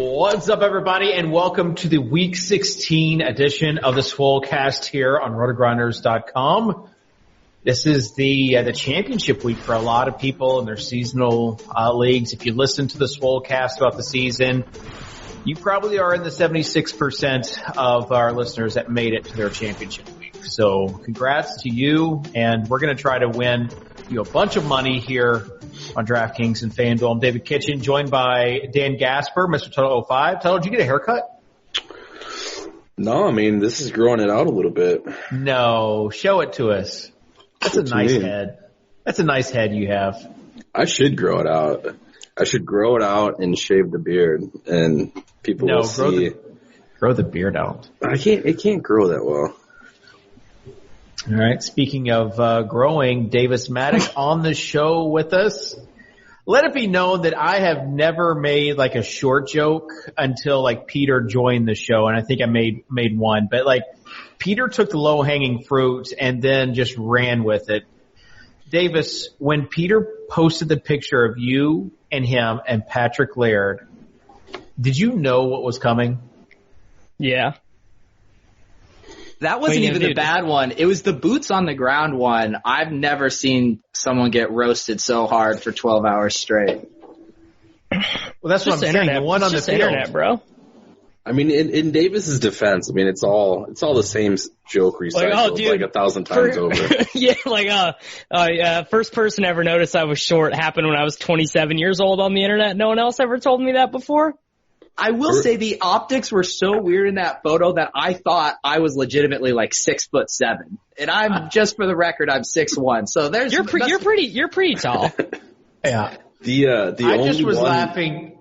What's up, everybody, and welcome to the Week 16 edition of the SWOLECAST here on RotoGrinders.com. This is the championship week for a lot of people in their seasonal leagues. If you listen to the SWOLECAST about the season, you probably are in the 76% of our listeners that made it to their championship week. So congrats to you, and we're going to try to win you a bunch of money here on DraftKings and FanDuel. I'm David Kitchen, joined by Dan Gasper, Mr. Tuttle 05. Tuttle, did you get a haircut? No, I mean, this is growing it out a little bit. No, show it to us. That's a nice head. That's a nice head you have. I should grow it out. I should grow it out and shave the beard, and people will see. Grow the beard out. It can't grow that well. All right. Speaking of growing, Davis Mattek on the show with us. Let it be known that I have never made like a short joke until like Peter joined the show, and I think I made one. But like Peter took the low hanging fruit and then just ran with it. Davis, when Peter posted the picture of you and him and Patrick Laird, did you know what was coming? Yeah. That wasn't even the bad one. It was the boots on the ground one. I've never seen someone get roasted so hard for 12 hours straight. Well, that's what I'm saying. The one on the field, internet, bro. I mean, in Davis's defense, I mean, it's all the same joke recycled like 1,000 times over. Yeah, first person ever noticed I was short happened when I was 27 years old on the internet. No one else ever told me that before. I will say the optics were so weird in that photo that I thought I was legitimately like 6'7", and I'm just for the record, I'm 6'1". So there's you're pretty tall. Yeah. The I only just was one, laughing.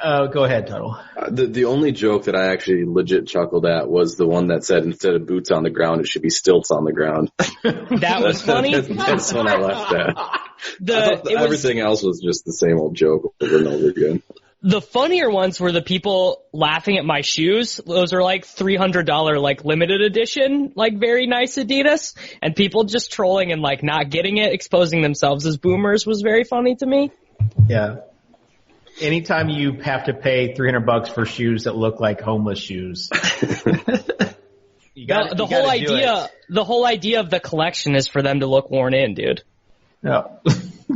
Go ahead, Tuttle. The only joke that I actually legit chuckled at was the one that said instead of boots on the ground, it should be stilts on the ground. That was funny. That's when I laughed at. Everything else was just the same old joke over and over again. The funnier ones were the people laughing at my shoes. Those are like $300 like limited edition, like very nice Adidas, and people just trolling and like not getting it, exposing themselves as boomers was very funny to me. Yeah. Anytime you have to pay $300 for shoes that look like homeless shoes. The whole idea of the collection is for them to look worn in, dude. No.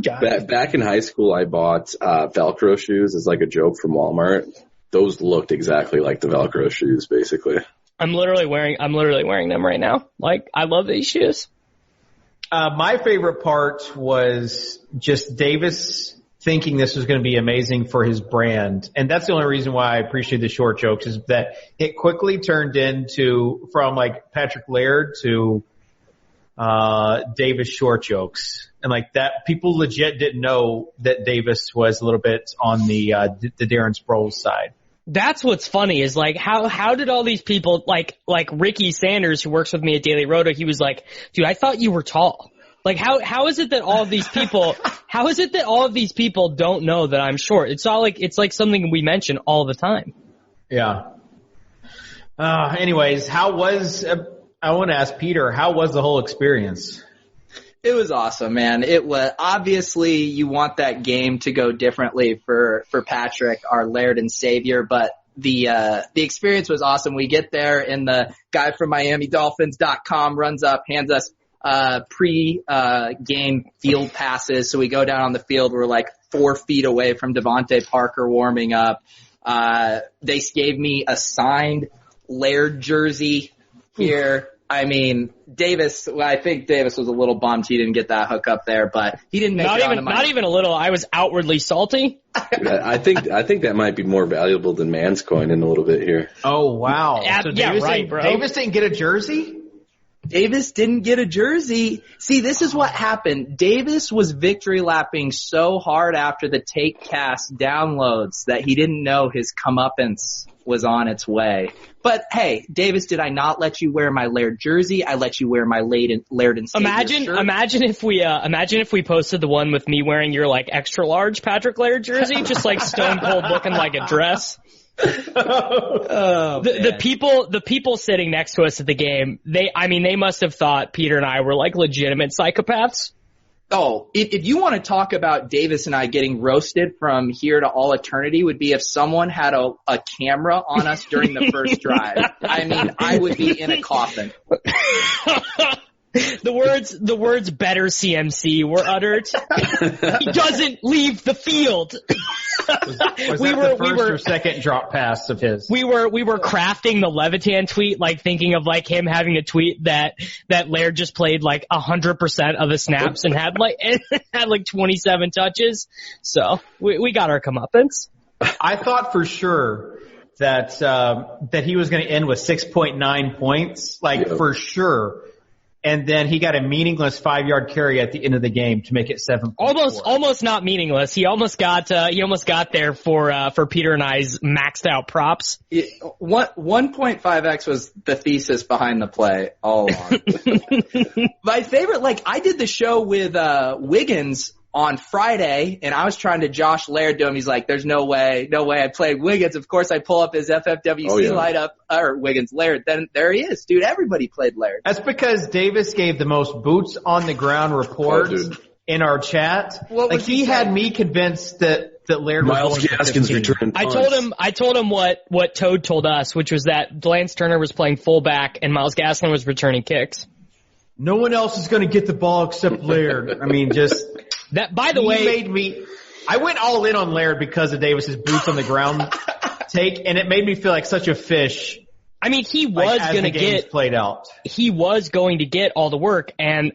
Back in high school, I bought Velcro shoes as like a joke from Walmart. Those looked exactly like the Velcro shoes, basically. I'm literally wearing them right now. Like, I love these shoes. My favorite part was just Davis thinking this was going to be amazing for his brand. And that's the only reason why I appreciate the short jokes is that it quickly turned from like Patrick Laird to Davis short jokes. And like that, people legit didn't know that Davis was a little bit on the Darren Sproles side. That's what's funny is like how did all these people like Ricky Sanders, who works with me at Daily Roto, he was like, dude, I thought you were tall. Like how is it that all of these people don't know that I'm short? It's like something we mention all the time. Yeah. Anyways, I want to ask Peter, how was the whole experience? It was awesome, man. It was obviously you want that game to go differently for Patrick, our Laird and savior, but the experience was awesome. We get there and the guy from MiamiDolphins.com runs up, hands us pre-game field passes. So we go down on the field. We're like 4 feet away from Devontae Parker warming up. They gave me a signed Laird jersey here. I mean, I think Davis was a little bummed he didn't get that hook up there, but he didn't make not even a little. I was outwardly salty. I think that might be more valuable than Man's coin in a little bit here. Oh, wow. So bro. Davis didn't get a jersey? Davis didn't get a jersey. See, this is what happened. Davis was victory lapping so hard after the TakeCast downloads that he didn't know his comeuppance was on its way. But hey, Davis, did I not let you wear my Laird jersey? I let you wear my Laird and Savior shirt. Imagine if we posted the one with me wearing your like extra large Patrick Laird jersey, just like stone cold looking like a dress. The people sitting next to us at the game, they must have thought Peter and I were like legitimate psychopaths. Oh, if you want to talk about Davis and I getting roasted from here to all eternity, would be if someone had a camera on us during the first drive. I mean, I would be in a coffin. The words better CMC were uttered. He doesn't leave the field. Was that the first or second drop pass of his? We were crafting the Levitan tweet, like thinking of like him having a tweet that Laird just played like 100% of the snaps and had like 27 touches. So we got our comeuppance. I thought for sure that he was going to end with 6.9 points, for sure. And then he got a meaningless 5-yard carry at the end of the game to make it 7. Almost not meaningless. He almost got there for Peter and I's maxed out props. 1.5x was the thesis behind the play all along. My favorite, I did the show with Wiggins on Friday, and I was trying to Josh Laird to him. He's like, there's no way I played Wiggins. Of course, I pull up his FFWC lineup, or Wiggins Laird. Then there he is, dude. Everybody played Laird. That's because Davis gave the most boots on the ground reports in our chat. He had me convinced that Laird Miles was going Gaskins to 15. returned. I told him what Toad told us, which was that Lance Turner was playing fullback and Miles Gaskin was returning kicks. No one else is going to get the ball except Laird. I mean, just that. By the way, I went all in on Laird because of Davis's boots on the ground take, and it made me feel like such a fish. I mean, he was going to get played out. He was going to get all the work, and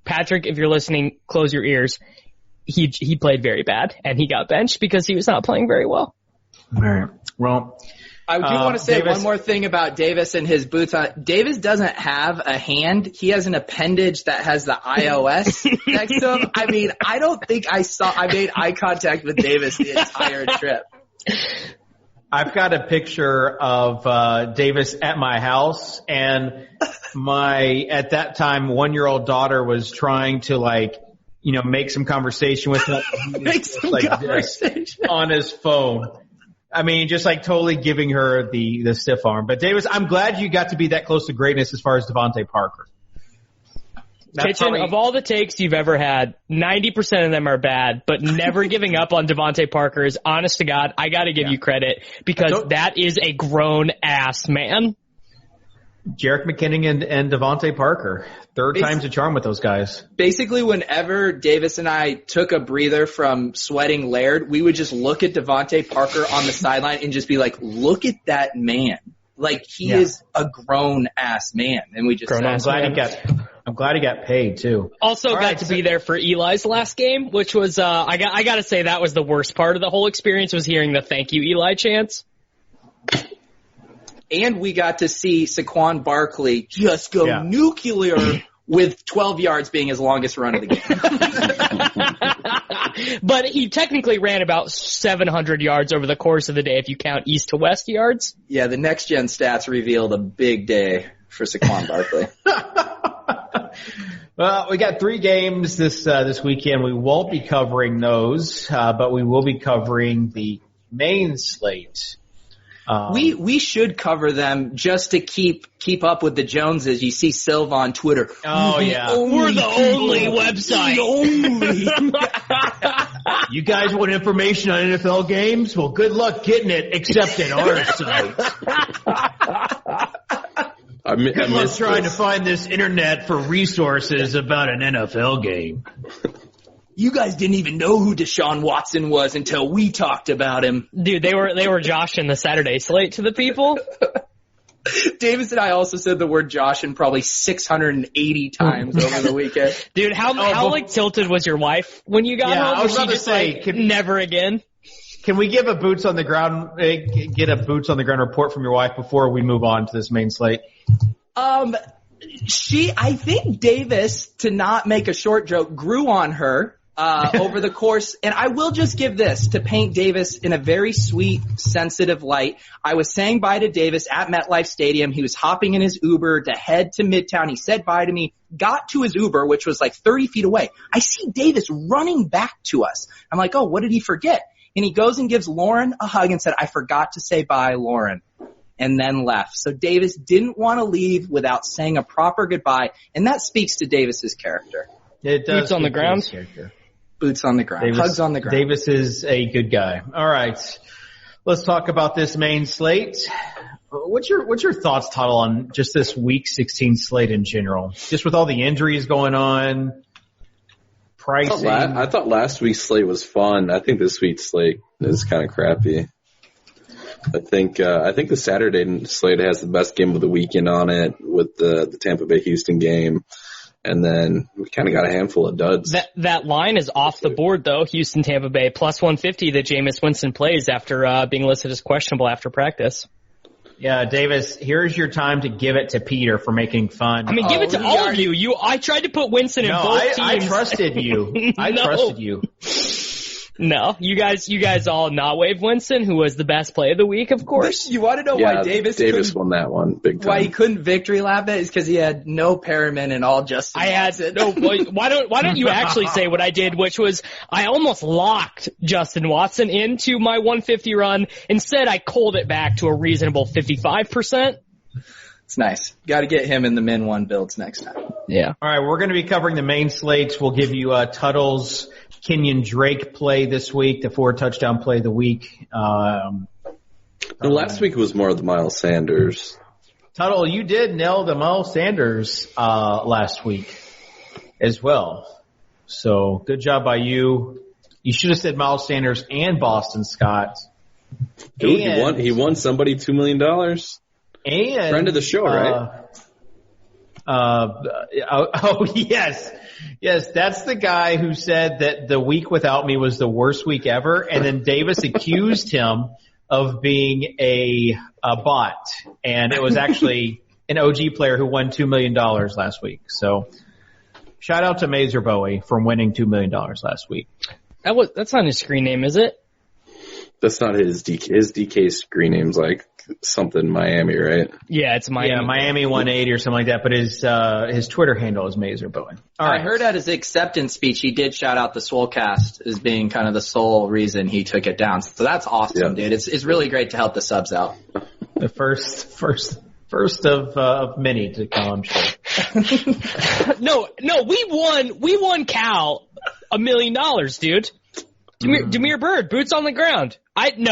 Patrick, if you're listening, close your ears. He played very bad, and he got benched because he was not playing very well. All right. Well, I do want to say one more thing about Davis and his boots on. Davis doesn't have a hand. He has an appendage that has the iOS next to him. I mean, I don't think I made eye contact with Davis the entire trip. I've got a picture of Davis at my house, and my, at that time, 1-year-old daughter was trying to make some conversation with him. Make some conversation on his phone. I mean, just totally giving her the stiff arm. But Davis, I'm glad you got to be that close to greatness as far as Devontae Parker. Kitchen, of all the takes you've ever had, 90% of them are bad, but never giving up on Devontae Parker is, honest to God, I got to give you credit because that is a grown-ass man. Jerick McKinnon and Devontae Parker. Third time's a charm with those guys. Basically, whenever Davis and I took a breather from sweating Laird, we would just look at Devontae Parker on the sideline and just be like, look at that man. He is a grown-ass man. And we just I'm glad he got paid, too. Also got to be there for Eli's last game, which was, I got to say that was the worst part of the whole experience, was hearing the thank you Eli chants. And we got to see Saquon Barkley just go nuclear with 12 yards being his longest run of the game. But he technically ran about 700 yards over the course of the day if you count east to west yards. Yeah, the next gen stats revealed a big day for Saquon Barkley. Well, we got 3 games this weekend. We won't be covering those, but we will be covering the main slate. We should cover them just to keep up with the Joneses. You see Silva on Twitter. Oh, yeah. We're the only website. You guys want information on NFL games? Well, good luck getting it, except at our site. I'm just trying to find this internet for resources about an NFL game. You guys didn't even know who Deshaun Watson was until we talked about him. Dude, they were joshing the Saturday slate to the people. Davis and I also said the word Joshin probably 680 times over the weekend. Dude, how tilted was your wife when you got home? I was about to say, never again. Can we give a boots on the ground report from your wife before we move on to this main slate? I think Davis, to not make a short joke, grew on her over the course. And I will just give this to paint Davis in a very sweet, sensitive light. I was saying bye to Davis at MetLife Stadium. He was hopping in his Uber to head to Midtown. He said bye to me, got to his Uber, which was 30 feet away. I see Davis running back to us. I'm like, oh, what did he forget? And he goes and gives Lauren a hug and said, I forgot to say bye, Lauren. And then left. So Davis didn't want to leave without saying a proper goodbye, and that speaks to Davis's character. It does. Boots on the ground. Boots on the ground. Hugs on the ground. Davis is a good guy. All right. Let's talk about this main slate. What's your thoughts, Tuttle, on just this Week 16 slate in general? Just with all the injuries going on, pricing. I thought last week's slate was fun. I think this week's slate is kind of crappy. I think the Saturday slate has the best game of the weekend on it with the Tampa Bay Houston game. And then we kind of got a handful of duds. That line is off the board, though. Houston, Tampa Bay, plus 150 that Jameis Winston plays after being listed as questionable after practice. Yeah, Davis, here's your time to give it to Peter for making fun. I mean, give it to all of you. I tried to put Winston in both teams. I trusted you. I trusted you. No, you guys all not wave Winston, who was the best play of the week, of course. You want to know why Davis won that one big time. Why he couldn't victory lap it is because he had no Perriman and all Justin Watson. No. Why don't you actually say what I did, which was I almost locked Justin Watson into my 150 run. Instead, I culled it back to a reasonable 55%. It's nice. Got to get him in the min one builds next time. Yeah. All right, we're going to be covering the main slates. We'll give you Tuttle's Kenyon Drake play this week, the 4-touchdown play of the week. Last week was more the Miles Sanders. Tuttle, you did nail the Miles Sanders last week as well. So good job by you. You should have said Miles Sanders and Boston Scott. Dude, he won somebody $2 million. And friend of the show, right? Yes, that's the guy who said that the week without me was the worst week ever, and then Davis accused him of being a bot, and it was actually an OG player who won $2 million last week. So shout out to Mazer Bowie for winning $2 million last week. That's not his screen name, is it? That's not his DK screen name's like something Miami, right? Yeah, it's Miami. Yeah, Miami 180 or something like that, but his Twitter handle is Mazer Bowen. All right. I heard at his acceptance speech he did shout out the SWOLECAST as being kind of the sole reason he took it down. So that's awesome, dude. It's really great to help the subs out. The first of many to come, I'm sure. No, we won Cal $1 million, dude. Damiere Byrd, boots on the ground. And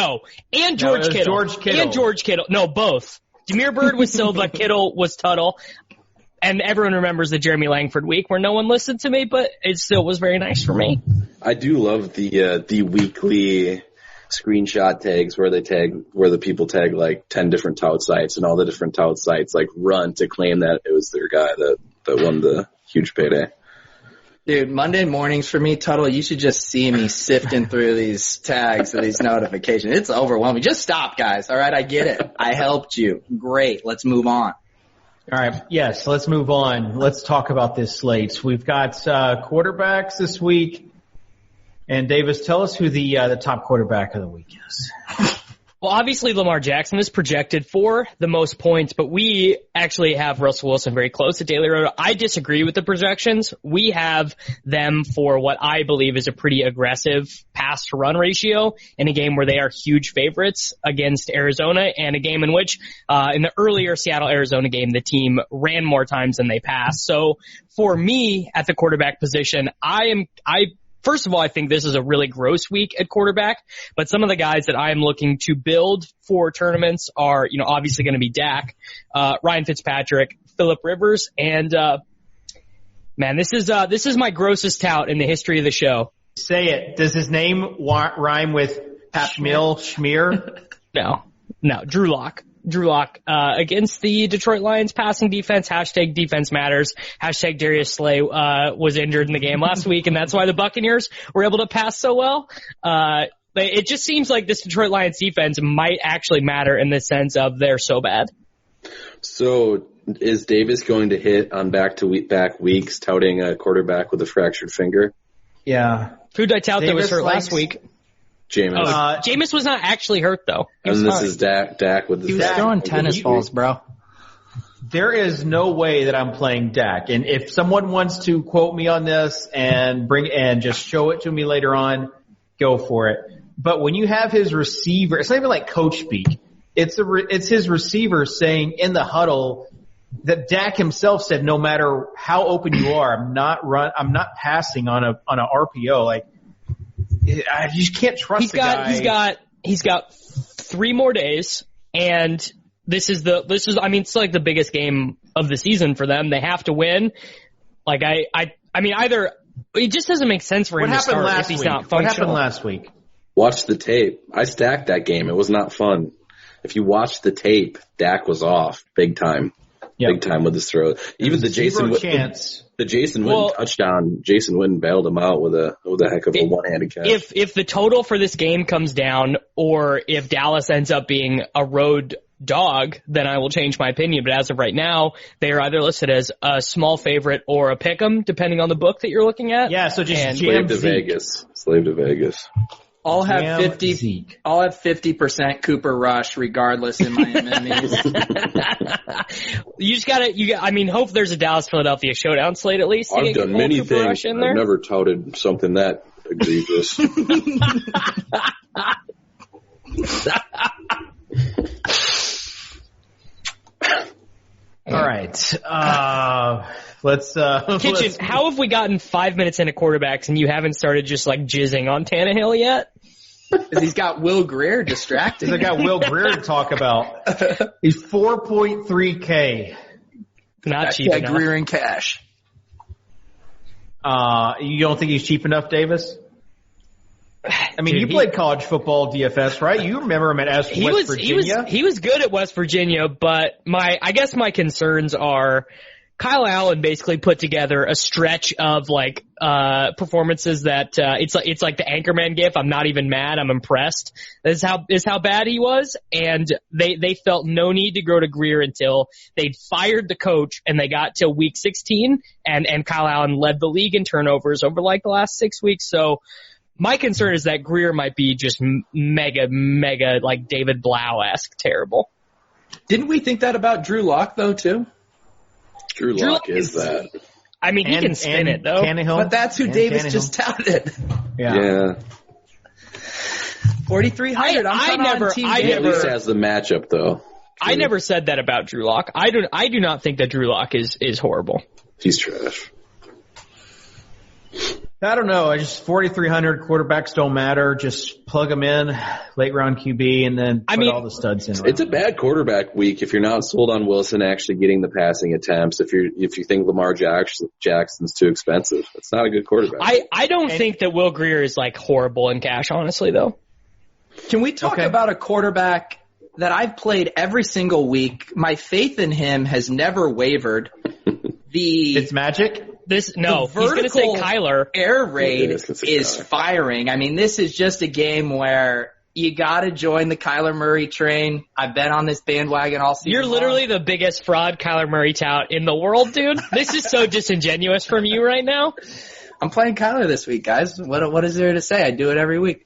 George Kittle. And George Kittle. No, both. Damiere Byrd was Silva, Kittle was Tuttle. And everyone remembers the Jeremy Langford week where no one listened to me, but it still was very nice for me. I do love the weekly screenshot tags where the people tag like 10 different tout sites, and all the different tout sites like run to claim that it was their guy that won the huge payday. Dude, Monday mornings for me, Tuttle, you should just see me sifting through these tags and these notifications. It's overwhelming. Just stop, guys. All right, I get it. I helped you. Great. Let's move on. All right. Yes, let's move on. Let's talk about this slate. We've got quarterbacks this week. And Davis, tell us who the top quarterback of the week is. Well, obviously Lamar Jackson is projected for the most points, but we actually have Russell Wilson very close at Daily Roto. I disagree with the projections. We have them for what I believe is a pretty aggressive pass-to-run ratio in a game where they are huge favorites against Arizona, and a game in which, in the earlier Seattle-Arizona game, the team ran more times than they passed. So for me at the quarterback position, First of all, I think this is a really gross week at quarterback, but some of the guys that I am looking to build for tournaments are, obviously going to be Dak, Ryan Fitzpatrick, Phillip Rivers, and, man, this is my grossest tout in the history of the show. Say it. Does his name rhyme with Schmear? No, Drew Lock. Against the Detroit Lions passing defense, #defense matters, Darius Slay, was injured in the game last week, and that's why the Buccaneers were able to pass so well. It just seems like this Detroit Lions defense might actually matter in the sense of they're so bad. So is Davis going to hit on back-to-back weeks touting a quarterback with a fractured finger? Yeah. Who did I tout that was hurt last week? Jameis. Jameis was not actually hurt, though. And this is Dak with the... He was throwing tennis balls, bro. There is no way that I'm playing Dak. And if someone wants to quote me on this and just show it to me later on, go for it. But when you have his receiver, it's not even like coach speak. It's his receiver saying in the huddle, that Dak himself said, no matter how open you are, I'm not passing on a RPO. Like, you just can't trust the guy. He's got 3 more days, and this is it's like the biggest game of the season for them. They have to win. Like I mean, either it just doesn't make sense for him to start if he's not functional. What happened last week? Watch the tape. I stacked that game. It was not fun. If you watch the tape, Dak was off big time. Yep. Big time with his throw. Even the Jason Witten touchdown, Jason Witten bailed him out with a heck of a one-handed catch. If the total for this game comes down, or if Dallas ends up being a road dog, then I will change my opinion. But as of right now, they are either listed as a small favorite or a pick'em, depending on the book that you're looking at. Yeah, so just Slave to Vegas. I'll have 50% Cooper Rush regardless in my MMEs. You just hope there's a Dallas-Philadelphia showdown slate at least. I've done many things. I've never touted something that egregious. All right. Let's Kitchen, how have we gotten 5 minutes into quarterbacks and you haven't started just like jizzing on Tannehill yet? Because he's got Will Grier distracted. He's got Will Grier to talk about. He's 4.3K. Not cheap enough. Grier in cash. You don't think he's cheap enough, Davis? I mean, you played college football DFS, right? You remember him at West Virginia? He was good at West Virginia, but I guess my concerns are Kyle Allen basically put together a stretch of performances that it's like the Anchorman gif. I'm not even mad. I'm impressed. This is how bad he was, and they felt no need to go to Grier until they'd fired the coach and they got to week 16, and Kyle Allen led the league in turnovers over the last 6 weeks. So my concern is that Grier might be just mega like David Blau-esque terrible. Didn't we think that about Drew Lock though too? Drew Lock is that. I mean, he can spin it, though. Tannehill. But that's who Davis just touted. Yeah. 4,300. He at least has the matchup, though. I never said that about Drew Lock. I do not think that Drew Lock is horrible. He's trash. I don't know. 4,300 quarterbacks don't matter. Just plug them in, late round QB, and then put all the studs in. It's a bad quarterback week if you're not sold on Wilson actually getting the passing attempts. If you think Lamar Jackson's too expensive, it's not a good quarterback. I don't think that Will Grier is horrible in cash, honestly, though. Can we talk about a quarterback that I've played every single week? My faith in him has never wavered. It's magic. He's going to say Kyler. Air raid is firing. I mean, this is just a game where you got to join the Kyler Murray train. I've been on this bandwagon all season. You're literally the biggest fraud Kyler Murray tout in the world, dude. This is so disingenuous from you right now. I'm playing Kyler this week, guys. What is there to say? I do it every week.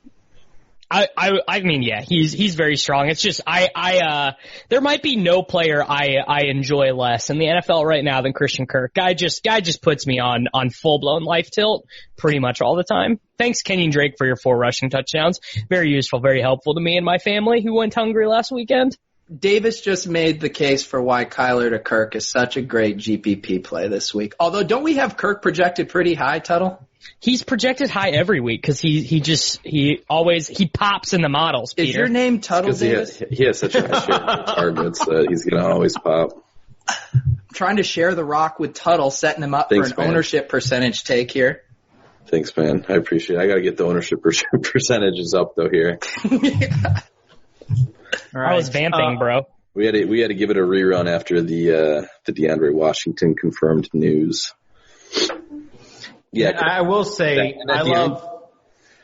I mean, yeah, he's very strong. It's just, there might be no player I enjoy less in the NFL right now than Christian Kirk. Guy just puts me on full-blown life tilt pretty much all the time. Thanks, Kenyon Drake, for your 4 rushing touchdowns. Very useful, very helpful to me and my family who went hungry last weekend. Davis just made the case for why Kyler to Kirk is such a great GPP play this week. Although, don't we have Kirk projected pretty high, Tuttle? He's projected high every week because he pops in the models, Peter. Is your name Tuttle, Davis? He has such a high share of targets that he's going to always pop. I'm trying to share the rock with Tuttle, setting him up for an ownership percentage take here. Thanks, man. I appreciate it. I got to get the ownership percentages up, though, here. All right. I was vamping, bro. We had to give it a rerun after the DeAndre Washington confirmed news. Yeah, I will say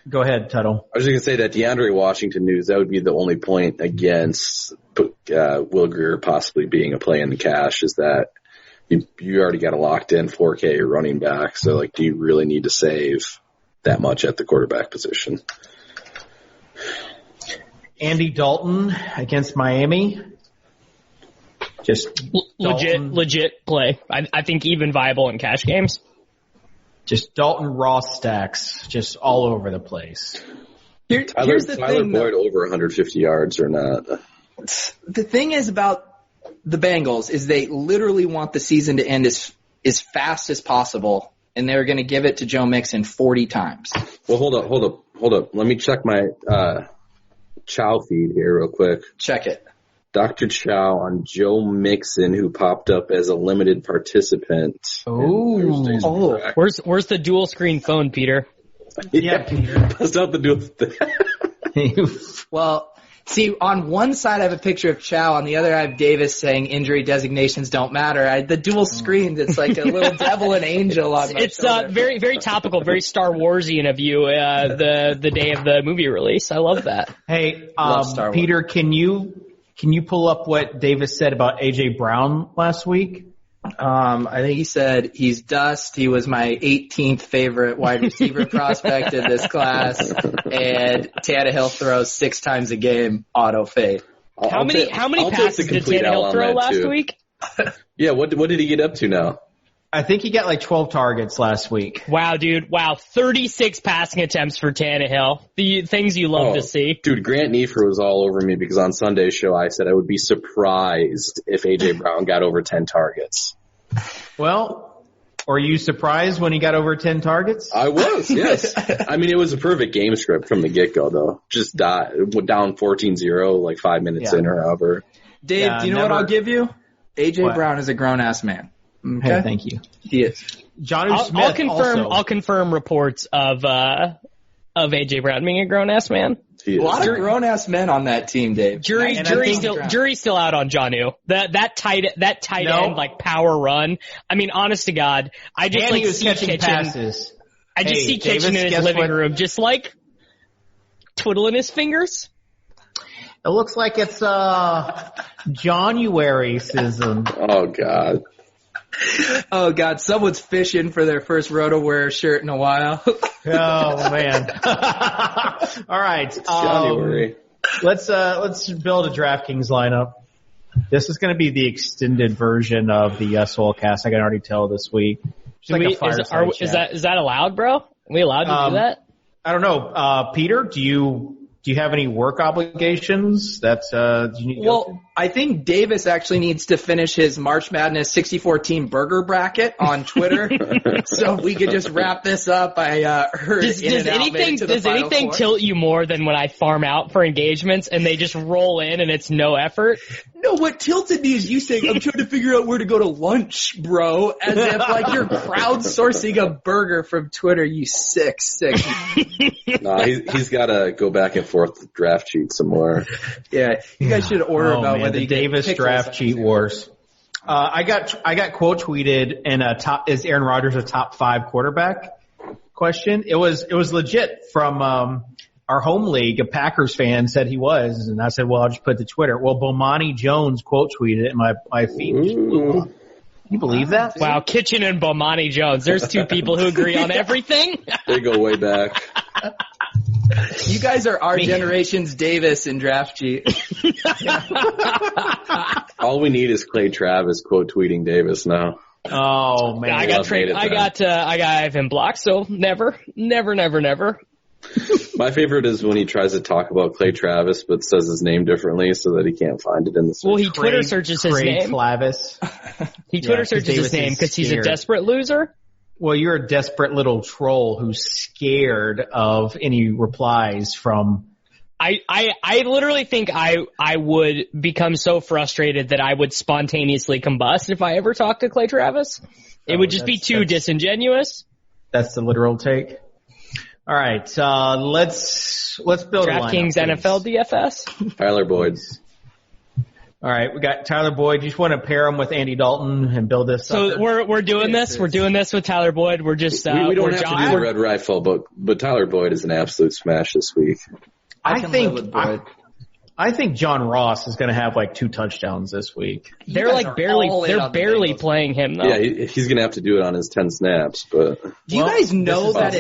Go ahead, Tuttle. I was just going to say that DeAndre Washington news, that would be the only point against Will Grier possibly being a play in the cash, is that you already got a locked-in 4K running back, so do you really need to save that much at the quarterback position? Andy Dalton against Miami. Just legit play. I think even viable in cash games. Just Dalton Ross stacks just all over the place. Here's the Tyler thing, Boyd over 150 yards or not. The thing is about the Bengals is they literally want the season to end as fast as possible, and they're going to give it to Joe Mixon 40 times. Well, hold up. Let me check my Chow feed here real quick. Check it. Dr. Chow on Joe Mixon, who popped up as a limited participant. Oh, Where's the dual screen phone, Peter? Yeah, Peter. That's not the dual thing. well, see, on one side I have a picture of Chow, on the other I have Davis saying injury designations don't matter. The dual screens, it's like a little devil and angel on my shoulder. Very, very topical, very Star Warsian of you, the day of the movie release. I love that. Hey, Peter, can you pull up what Davis said about A.J. Brown last week? I think he said he's dust. He was my 18th favorite wide receiver prospect in this class, and Tannehill throws 6 times a game. Auto fade. How many passes did Tannehill throw last week? Yeah, what did he get up to now? I think he got like 12 targets last week. Wow, dude. Wow, 36 passing attempts for Tannehill. The things you love to see. Dude, Grant Nefer was all over me because on Sunday's show I said I would be surprised if A.J. Brown got over 10 targets. Well, were you surprised when he got over 10 targets? I was, yes. I mean, it was a perfect game script from the get-go, though. Just down 14-0, like 5 minutes in or however. Dave, do you know what I'll give you? A.J. Brown is a grown-ass man. Okay? Hey, thank you. He is. I'll confirm reports of A.J. Brown being a grown-ass man. A lot of grown-ass men on that team, Dave. Jury's still out on Jonnu. That tight end, like, power run. I mean, honest to God, I just like see Kitchen. Passes. I just see Kitchen in his living room, just like twiddling his fingers. It looks like it's January season. Oh, God. Oh, God, someone's fishing for their first RotoWear shirt in a while. Oh, man. All right. January. Let's build a DraftKings lineup. This is going to be the extended version of the SWOLECAST. I can already tell this week. Is that allowed, bro? Are we allowed to do that? I don't know. Peter, do you have any work obligations that you need to go to? I think Davis actually needs to finish his March Madness 64-team burger bracket on Twitter. So if we could just wrap this up, I heard does anything tilt you more than when I farm out for engagements and they just roll in and it's no effort? No, what tilted me is you saying, I'm trying to figure out where to go to lunch, bro. As if like you're crowdsourcing a burger from Twitter, you sick. Nah, he's got to go back and forth with draft sheet some more. Yeah, you guys should order about whether the you Davis draft cheat wars. I got quote tweeted in a top, is Aaron Rodgers a top 5 quarterback question? It was legit from our home league. A Packers fan said he was, and I said, well, I'll just put it to Twitter. Well, Bomani Jones quote tweeted it, and my feed just blew up. Can you believe that? Wow, Kitchen and Bomani Jones. There's 2 people who agree on everything. They go way back. You guys are our generation's Davis in draft cheat. All we need is Clay Travis quote tweeting Davis now. Oh man, I got him blocked, so never. My favorite is when he tries to talk about Clay Travis but says his name differently so that he can't find it in the search. Well, he Twitter searches his name. Travis. He Twitter searches his name because he's a desperate loser. Well, you're a desperate little troll who's scared of any replies from. I literally think I would become so frustrated that I would spontaneously combust if I ever talked to Clay Travis. It would just be too disingenuous. That's the literal take. All right, let's build DraftKings NFL DFS. Tyler Boyd. All right, we got Tyler Boyd. You just want to pair him with Andy Dalton and build this. So we're doing this. We're doing this with Tyler Boyd. We're just we don't have to do the red rifle, but Tyler Boyd is an absolute smash this week. I think John Ross is going to have like 2 touchdowns this week. They're barely playing him though. Yeah, he's going to have to do it on his 10 snaps. But do you guys know that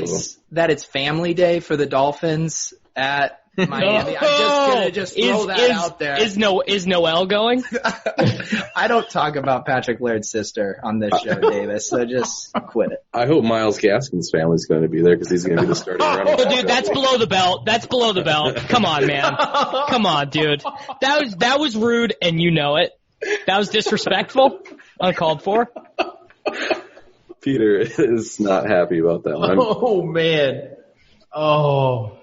it's family day for the Dolphins at Miami? I'm just gonna throw that out there. Is Noel going? I don't talk about Patrick Laird's sister on this show, Davis, so just quit it. I hope Myles Gaskin's family is going to be there because he's going to be the starting running back. Dude, that's below the belt. That's below the belt. Come on, man. Come on, dude. That was rude, and you know it. That was disrespectful, uncalled for. Peter is not happy about that one. Oh man. Oh.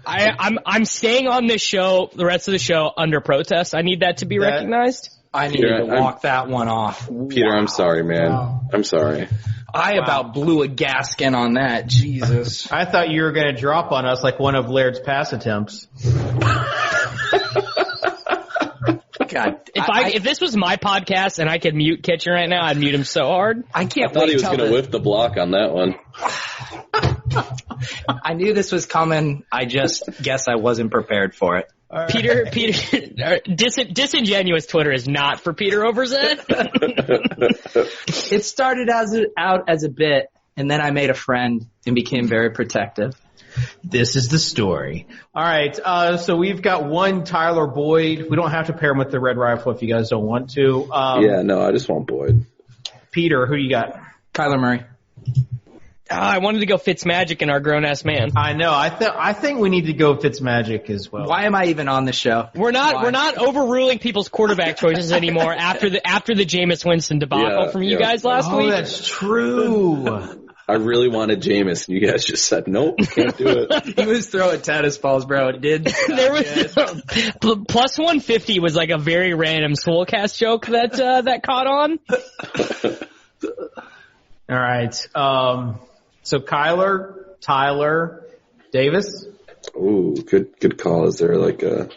I'm staying on this show, the rest of the show, under protest. I need that to be recognized. I need to walk that one off. Peter, I'm sorry, man. Wow. I'm sorry. I about blew a gasket on that. Jesus. I thought you were going to drop on us like one of Laird's pass attempts. God, If this was my podcast and I could mute Kitchen right now, I'd mute him so hard. I can't I thought wait he was till going to whip the block on that one. I knew this was coming. I just guess I wasn't prepared for it. Right. Peter, disingenuous Twitter is not for Peter Overzet. It started out as a bit, and then I made a friend and became very protective. This is the story. All right, so we've got one Tyler Boyd. We don't have to pair him with the Red Rifle if you guys don't want to. Yeah, no, I just want Boyd. Peter, who you got? Kyler Murray. I wanted to go Fitzmagic in our grown-ass man. I know. I think we need to go Fitzmagic as well. Why am I even on the show? We're not overruling people's quarterback choices anymore after the Jameis Winston debacle from you guys last week. Oh, that's true. I really wanted Jameis, and you guys just said, nope, can't do it. He was throwing tennis balls, bro. It did. There was plus 150 was like a very random SWOLECAST joke that caught on. All right. So Kyler, Tyler, Davis. Ooh, good call. Is there like a...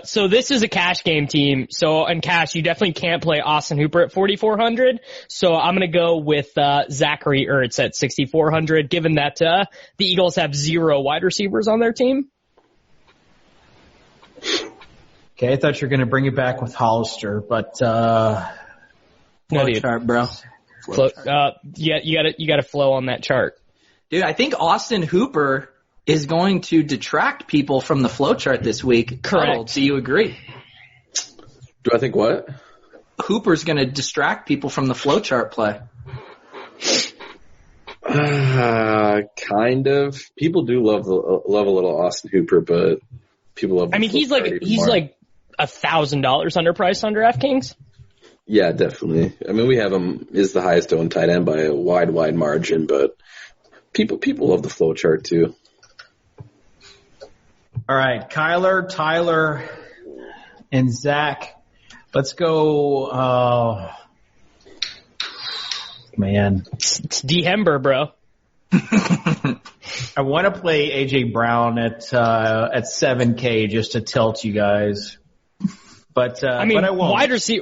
So this is a cash game team. So in cash, you definitely can't play Austin Hooper at 4,400. So I'm going to go with Zachary Ertz at 6,400, given that the Eagles have 0 wide receivers on their team. Okay, I thought you were going to bring it back with Hollister, but No, dude. Chart, bro. You got to flow on that chart. Dude, I think Austin Hooper is going to detract people from the flowchart this week. Correct. Tuttle, do you agree? Do I think what? Hooper's going to distract people from the flowchart play. Kind of. People do love a little Austin Hooper, but people love. I mean, he's like $1,000 underpriced on DraftKings. Yeah, definitely. I mean, we have him is the highest owned tight end by a wide margin, but people love the flow chart too. all right, Kyler, Tyler, and Zach. Let's go. Man, It's D-Hember, bro. I want to play AJ Brown at 7K just to tilt you guys. But I mean, but I won't.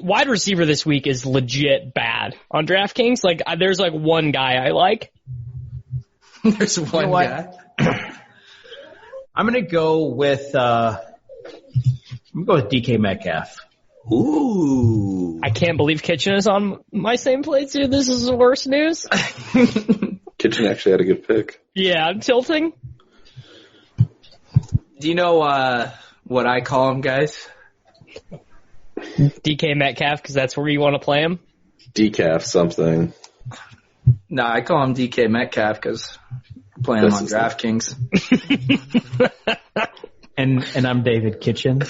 wide receiver this week is legit bad on DraftKings. Like, there's like one guy I like. There's one guy. I'm gonna go with DK Metcalf. Ooh. I can't believe Kitchen is on my same plate, dude. This is the worst news. Kitchen actually had a good pick. Yeah, I'm tilting. Do you know what I call him, guys? DK Metcalf, because that's where you want to play him. Decaf something. No, I call him DK Metcalf because I'm playing him on DraftKings. And I'm David Kitchen.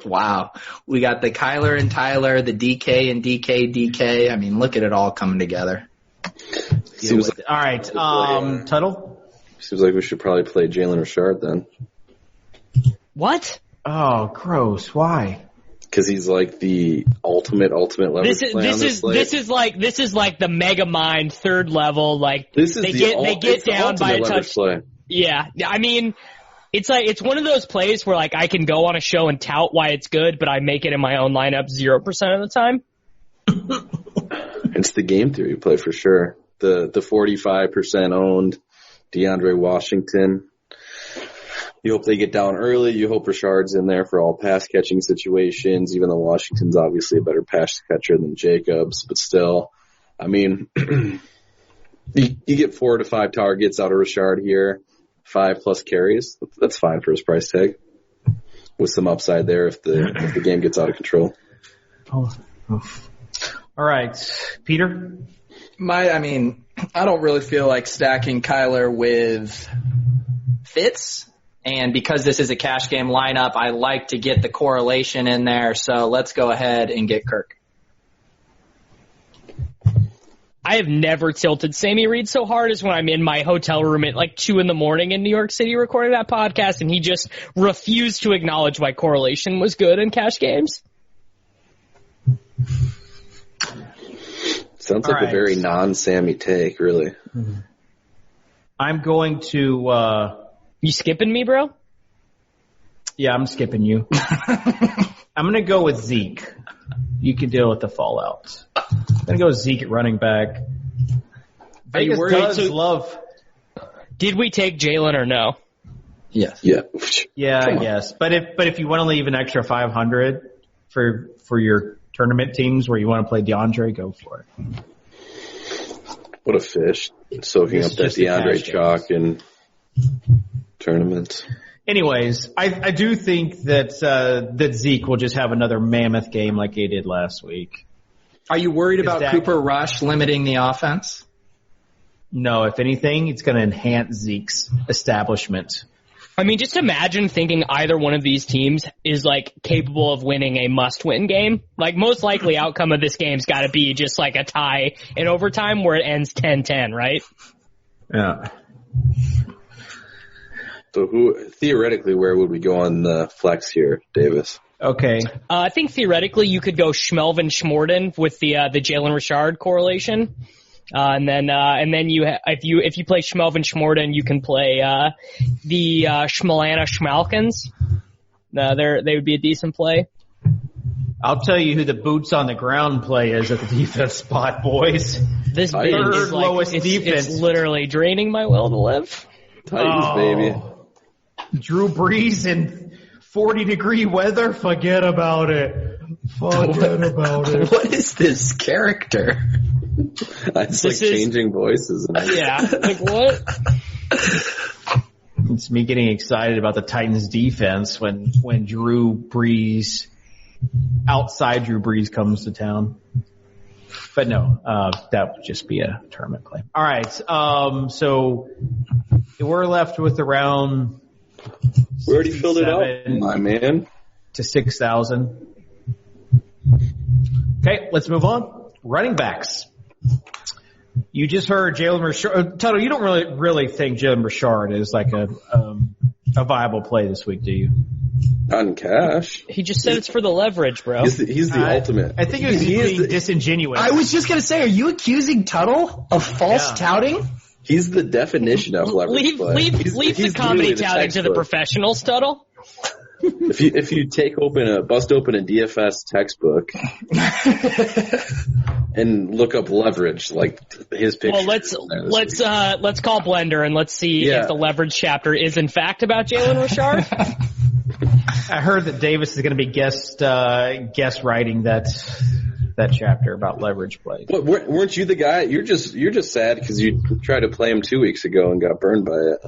Wow. We got the Kyler and Tyler, the DK and DK. I mean, look at it all coming together. Seems like, All right, Tuttle. seems like we should probably play Jalen Richard then. What? Oh, gross. Why? Because he's like the ultimate leverage play on this slate. This is like the Mega Mind third level. Like This is they the get down by a touch. play. Yeah, I mean, it's one of those plays where like I can go on a show and tout why it's good, but I make it in my own lineup 0% of the time. It's the game theory play for sure. The 45% owned DeAndre Washington. You hope they get down early. You hope Richard's in there for all pass catching situations, even though Washington's obviously a better pass catcher than Jacobs. But still, I mean, you get 4 to 5 targets out of Richard here, 5+ carries. That's fine for his price tag, with some upside there if the game gets out of control. Oh. All right, Peter. I don't really feel like stacking Kyler with Fitz And because this is a cash game lineup, I like to get the correlation in there. So let's go ahead and get Kirk. I have never tilted Sammy Reed so hard as when I'm in my hotel room at like 2 a.m. in New York City recording that podcast, and he just refused to acknowledge my correlation was good in cash games. Sounds like a very non-Sammy take, really. I'm going to... You skipping me, bro? Yeah, I'm skipping you. I'm going to go with Zeke. You can deal with the fallout. I'm going to go with Zeke at running back. Vegas does love... Did we take Jalen or no? Yes. Yeah. Yeah, yes. But if you want to leave an extra 500 for your tournament teams where you want to play DeAndre, go for it. What a fish. Soaking up that DeAndre chalk in tournaments. Anyways, I do think that Zeke will just have another mammoth game like he did last week. Are you worried about Cooper Rush limiting the offense? No, if anything, it's going to enhance Zeke's establishment. I mean, just imagine thinking either one of these teams is like capable of winning a must-win game. Like most likely outcome of this game's got to be just like a tie in overtime where it ends 10-10, right? Yeah. So theoretically, where would we go on the flex here, Davis? Okay. I think theoretically you could go Schmelvin Schmorden with the Jalen Richard correlation. And then if you play Schmelvin Schmorden, you can play the Schmelana Schmalkins. They would be a decent play. I'll tell you who the boots on the ground play is at the defense spot, boys. This bid is like, lowest defense. It's literally draining my will to live. Titans, baby. Drew Brees in 40-degree weather? Forget about it. Forget about it. What is this character? It's like changing voices. Yeah, like what? It's me getting excited about the Titans defense when Drew Brees, outside Drew Brees comes to town. But no, that would just be a tournament claim. All right, so we're left with around... We already filled it up, my man. To 6,000. Okay, let's move on. Running backs. You just heard Jalen Richard. Tuttle, you don't really think Jalen Richard is like a viable play this week, do you? Not in cash. He just said it's for the leverage, bro. He's the ultimate. I think he was being disingenuous. I was just going to say, are you accusing Tuttle of false touting? He's the definition of leverage play. Leave the comedy touting to the professionals, Tuttle. If you bust open a DFS textbook and look up leverage, like his picture. Well, let's call Blender and let's see if the leverage chapter is in fact about Jalen Richard. I heard that Davis is going to be guest writing that chapter about leverage plays. But weren't you the guy? You're just sad because you tried to play him 2 weeks ago and got burned by it.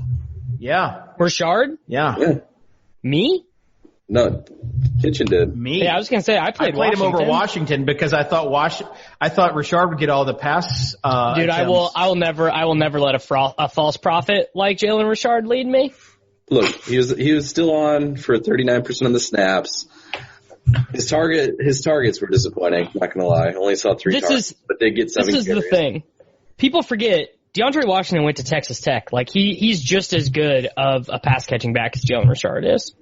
Yeah. Richard? Yeah. Me? No, Kitchen did. Me? Yeah, I was going to say I played him over Washington because I thought Richard would get all the pass. Dude, attempts. I will never let a false prophet like Jalen Richard lead me. Look, he was still on for 39% of the snaps. His targets were disappointing, not gonna lie. Only saw 3 targets, but they get 7 carries. This is the thing. People forget DeAndre Washington went to Texas Tech. Like he's just as good of a pass catching back as Jalen Richard is.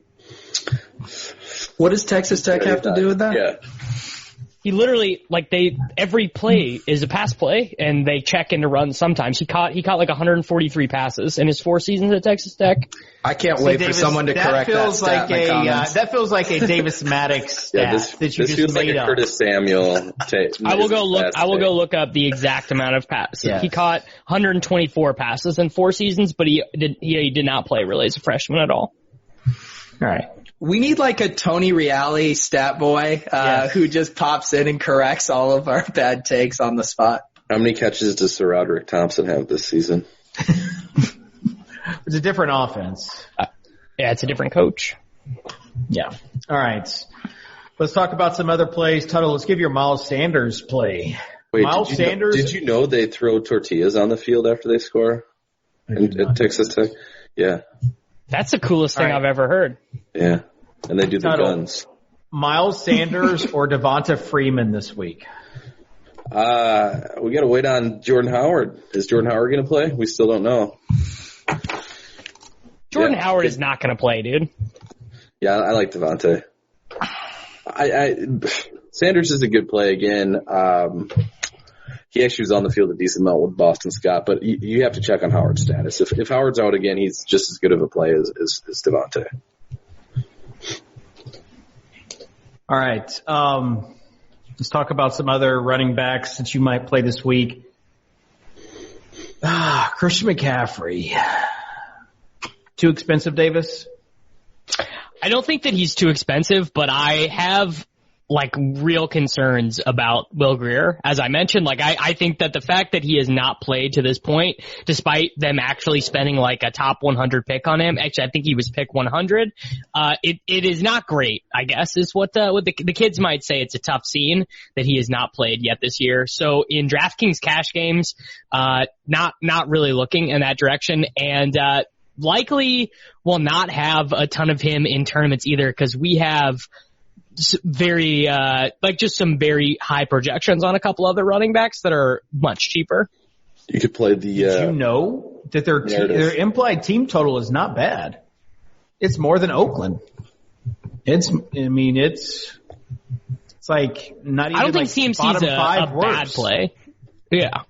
What does Texas Tech have to do with that? Yeah. He literally, every play is a pass play, and they check into runs sometimes. He caught like 143 passes in his 4 seasons at Texas Tech. I can't wait for someone to correct that stat in the comments. That feels like a Davis Mattek stat that you just made up. Curtis Samuel. I will go look up the exact amount of passes. Yes. He caught 124 passes in 4 seasons, but he did not play really as a freshman at all. All right. We need like a Tony Reale stat boy who just pops in and corrects all of our bad takes on the spot. How many catches does Sir Roderick Thompson have this season? It's a different offense. Yeah, it's a different coach. Yeah. All right. Let's talk about some other plays. Tuttle, let's give your Miles Sanders play. Wait, Miles Sanders. Did you know they throw tortillas on the field after they score at Texas Tech? Yeah. That's the coolest thing I've ever heard. Yeah. And they do the Tuttle. guns. Miles Sanders or Devonta Freeman this week? We got to wait on Jordan Howard. Is Jordan Howard going to play? We still don't know. Jordan Howard is not going to play, dude. Yeah, I like Devonta. Sanders is a good play again. He actually was on the field a decent amount with Boston Scott, but you have to check on Howard's status. If Howard's out again, he's just as good of a play as Devonta. All right. Let's talk about some other running backs that you might play this week. Christian McCaffrey. Too expensive, Davis? I don't think that he's too expensive, but I have real concerns about Will Grier. As I mentioned, I think that the fact that he has not played to this point, despite them actually spending a top 100 pick on him, actually I think he was pick 100, it is not great, I guess, is what the kids might say. It's a tough scene that he has not played yet this year. So in DraftKings cash games, not really looking in that direction, and likely will not have a ton of him in tournaments either, because we have very, just some very high projections on a couple other running backs that are much cheaper. You could play the, Did you know that their implied team total is not bad? It's more than Oakland. It's not even I don't think CMC's a bad play. Yeah.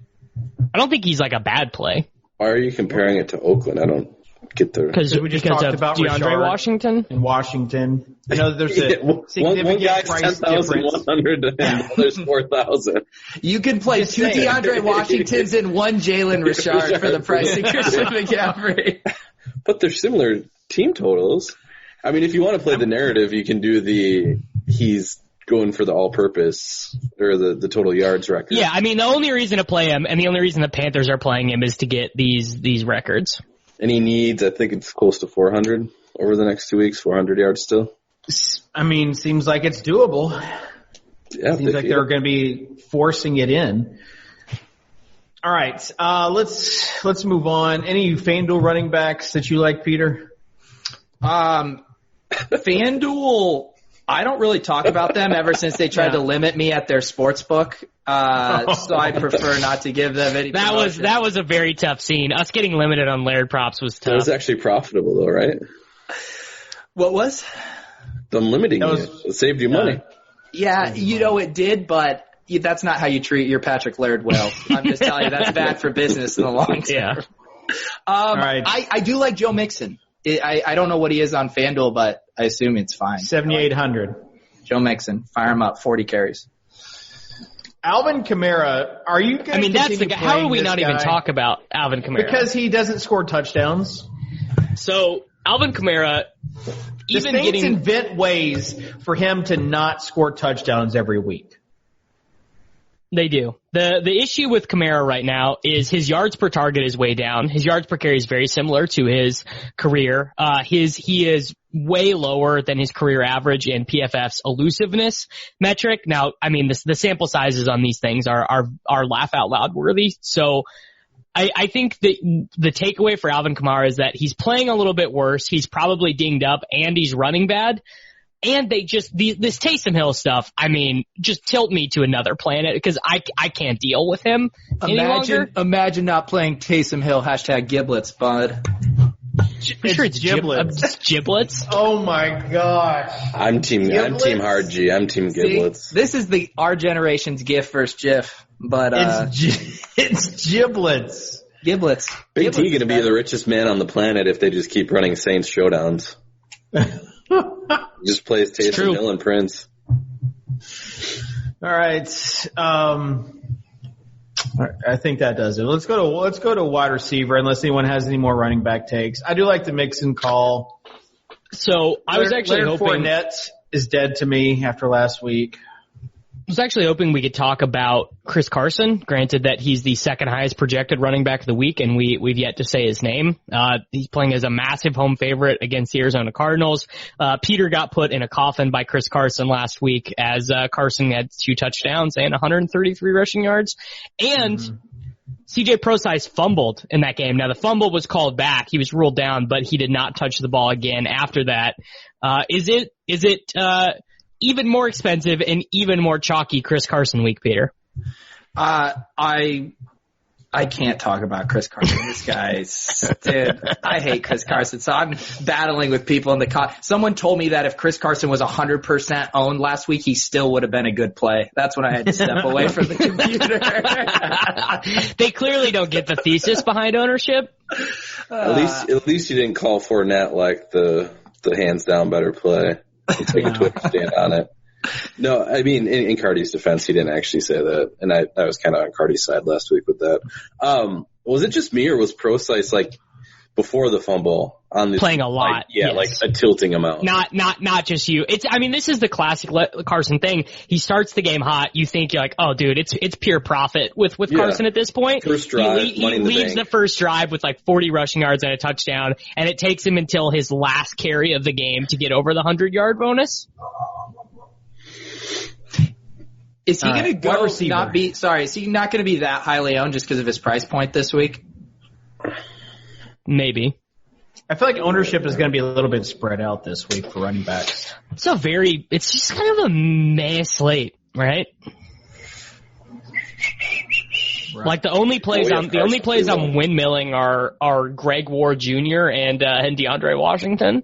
I don't think he's a bad play. Why are you comparing it to Oakland? I don't get the... Because we just talked about DeAndre Richard Washington. In Washington. I know there's a significant one guy's price difference. 10,100 and the other's 4,000. You can play two DeAndre Washingtons and one Jalen Richard for the price of Christian McCaffrey. But they're similar team totals. I mean, if you want to play the narrative, you can do he's going for the all-purpose or the total yards record. Yeah, I mean, the only reason to play him and the only reason the Panthers are playing him is to get these records. And he needs, I think it's close to 400 over the next 2 weeks, 400 yards still. I mean, seems like it's doable. Yeah, seems like they're going to be forcing it in. All right, let's move on. Any FanDuel running backs that you like, Peter? FanDuel, I don't really talk about them ever since they tried to limit me at their sports book. So I prefer not to give them any promotion. That was a very tough scene. Us getting limited on Laird props was tough. It was actually profitable though, right? What was? Them limiting it saved you money. Yeah, it did, but that's not how you treat your Patrick Laird well. I'm just telling you, that's bad for business in the long term. Yeah. All right. I do like Joe Mixon. I don't know what he is on FanDuel, but I assume it's fine. 7,800. Joe Mixon, fire him up, 40 carries. Alvin Kamara, are you going to that's the guy. How do we not even talk about Alvin Kamara? Because he doesn't score touchdowns. So Alvin Kamara, the Saints invent ways for him to not score touchdowns every week. They do. The issue with Kamara right now is his yards per target is way down. His yards per carry is very similar to his career. He is way lower than his career average in PFF's elusiveness metric. Now, I mean, the sample sizes on these things are laugh out loud worthy. So I think that the takeaway for Alvin Kamara is that he's playing a little bit worse. He's probably dinged up and he's running bad. And they this Taysom Hill stuff, I mean, just tilt me to another planet because I can't deal with him any longer. Imagine not playing Taysom Hill, #giblets, bud. Sure it's giblets. Giblets? Oh my gosh. I'm team hard G. I'm team giblets. See, this is our generation's GIF versus GIF, but it's giblets. Giblets. Big T going to be the richest man on the planet if they just keep running Saints showdowns. Just plays Taysom Hill and Prince. All right. I think that does it. Let's go to wide receiver unless anyone has any more running back takes. I do like the Mixon call. So I was actually hoping Fournette is dead to me after last week. I was actually hoping we could talk about Chris Carson. Granted that he's the second highest projected running back of the week, and we've yet to say his name. He's playing as a massive home favorite against the Arizona Cardinals. Peter got put in a coffin by Chris Carson last week as Carson had 2 touchdowns and 133 rushing yards. And CJ Prosise fumbled in that game. Now the fumble was called back. He was ruled down, but he did not touch the ball again after that. Is it even more expensive and even more chalky Chris Carson week, Peter? I can't talk about Chris Carson. This guy's, dude, I hate Chris Carson. So I'm battling with people in the someone told me that if Chris Carson was 100% owned last week, he still would have been a good play. That's when I had to step away from the computer. They clearly don't get the thesis behind ownership. At least you didn't call Fournette like the hands down better play. Take a Twitter stand on it. No, I mean, in Cardi's defense, he didn't actually say that, and I was kind of on Cardi's side last week with that. Was it just me, or was Prosise like before the fumble on the playing a lot? Yes. Like a tilting amount. Not just you. This is the classic Carson thing. He starts the game hot. You think you're like, oh, dude, it's pure profit with Carson at this point. First drive, he leaves the first drive with like 40 rushing yards and a touchdown, and it takes him until his last carry of the game to get over the 100-yard bonus. Is he going to go is he not going to be that highly owned just because of his price point this week? Maybe. I feel like ownership is going to be a little bit spread out this week for running backs. It's just kind of a meh slate, right? Like the only plays I'm windmilling are Greg Ward Jr. and DeAndre Washington.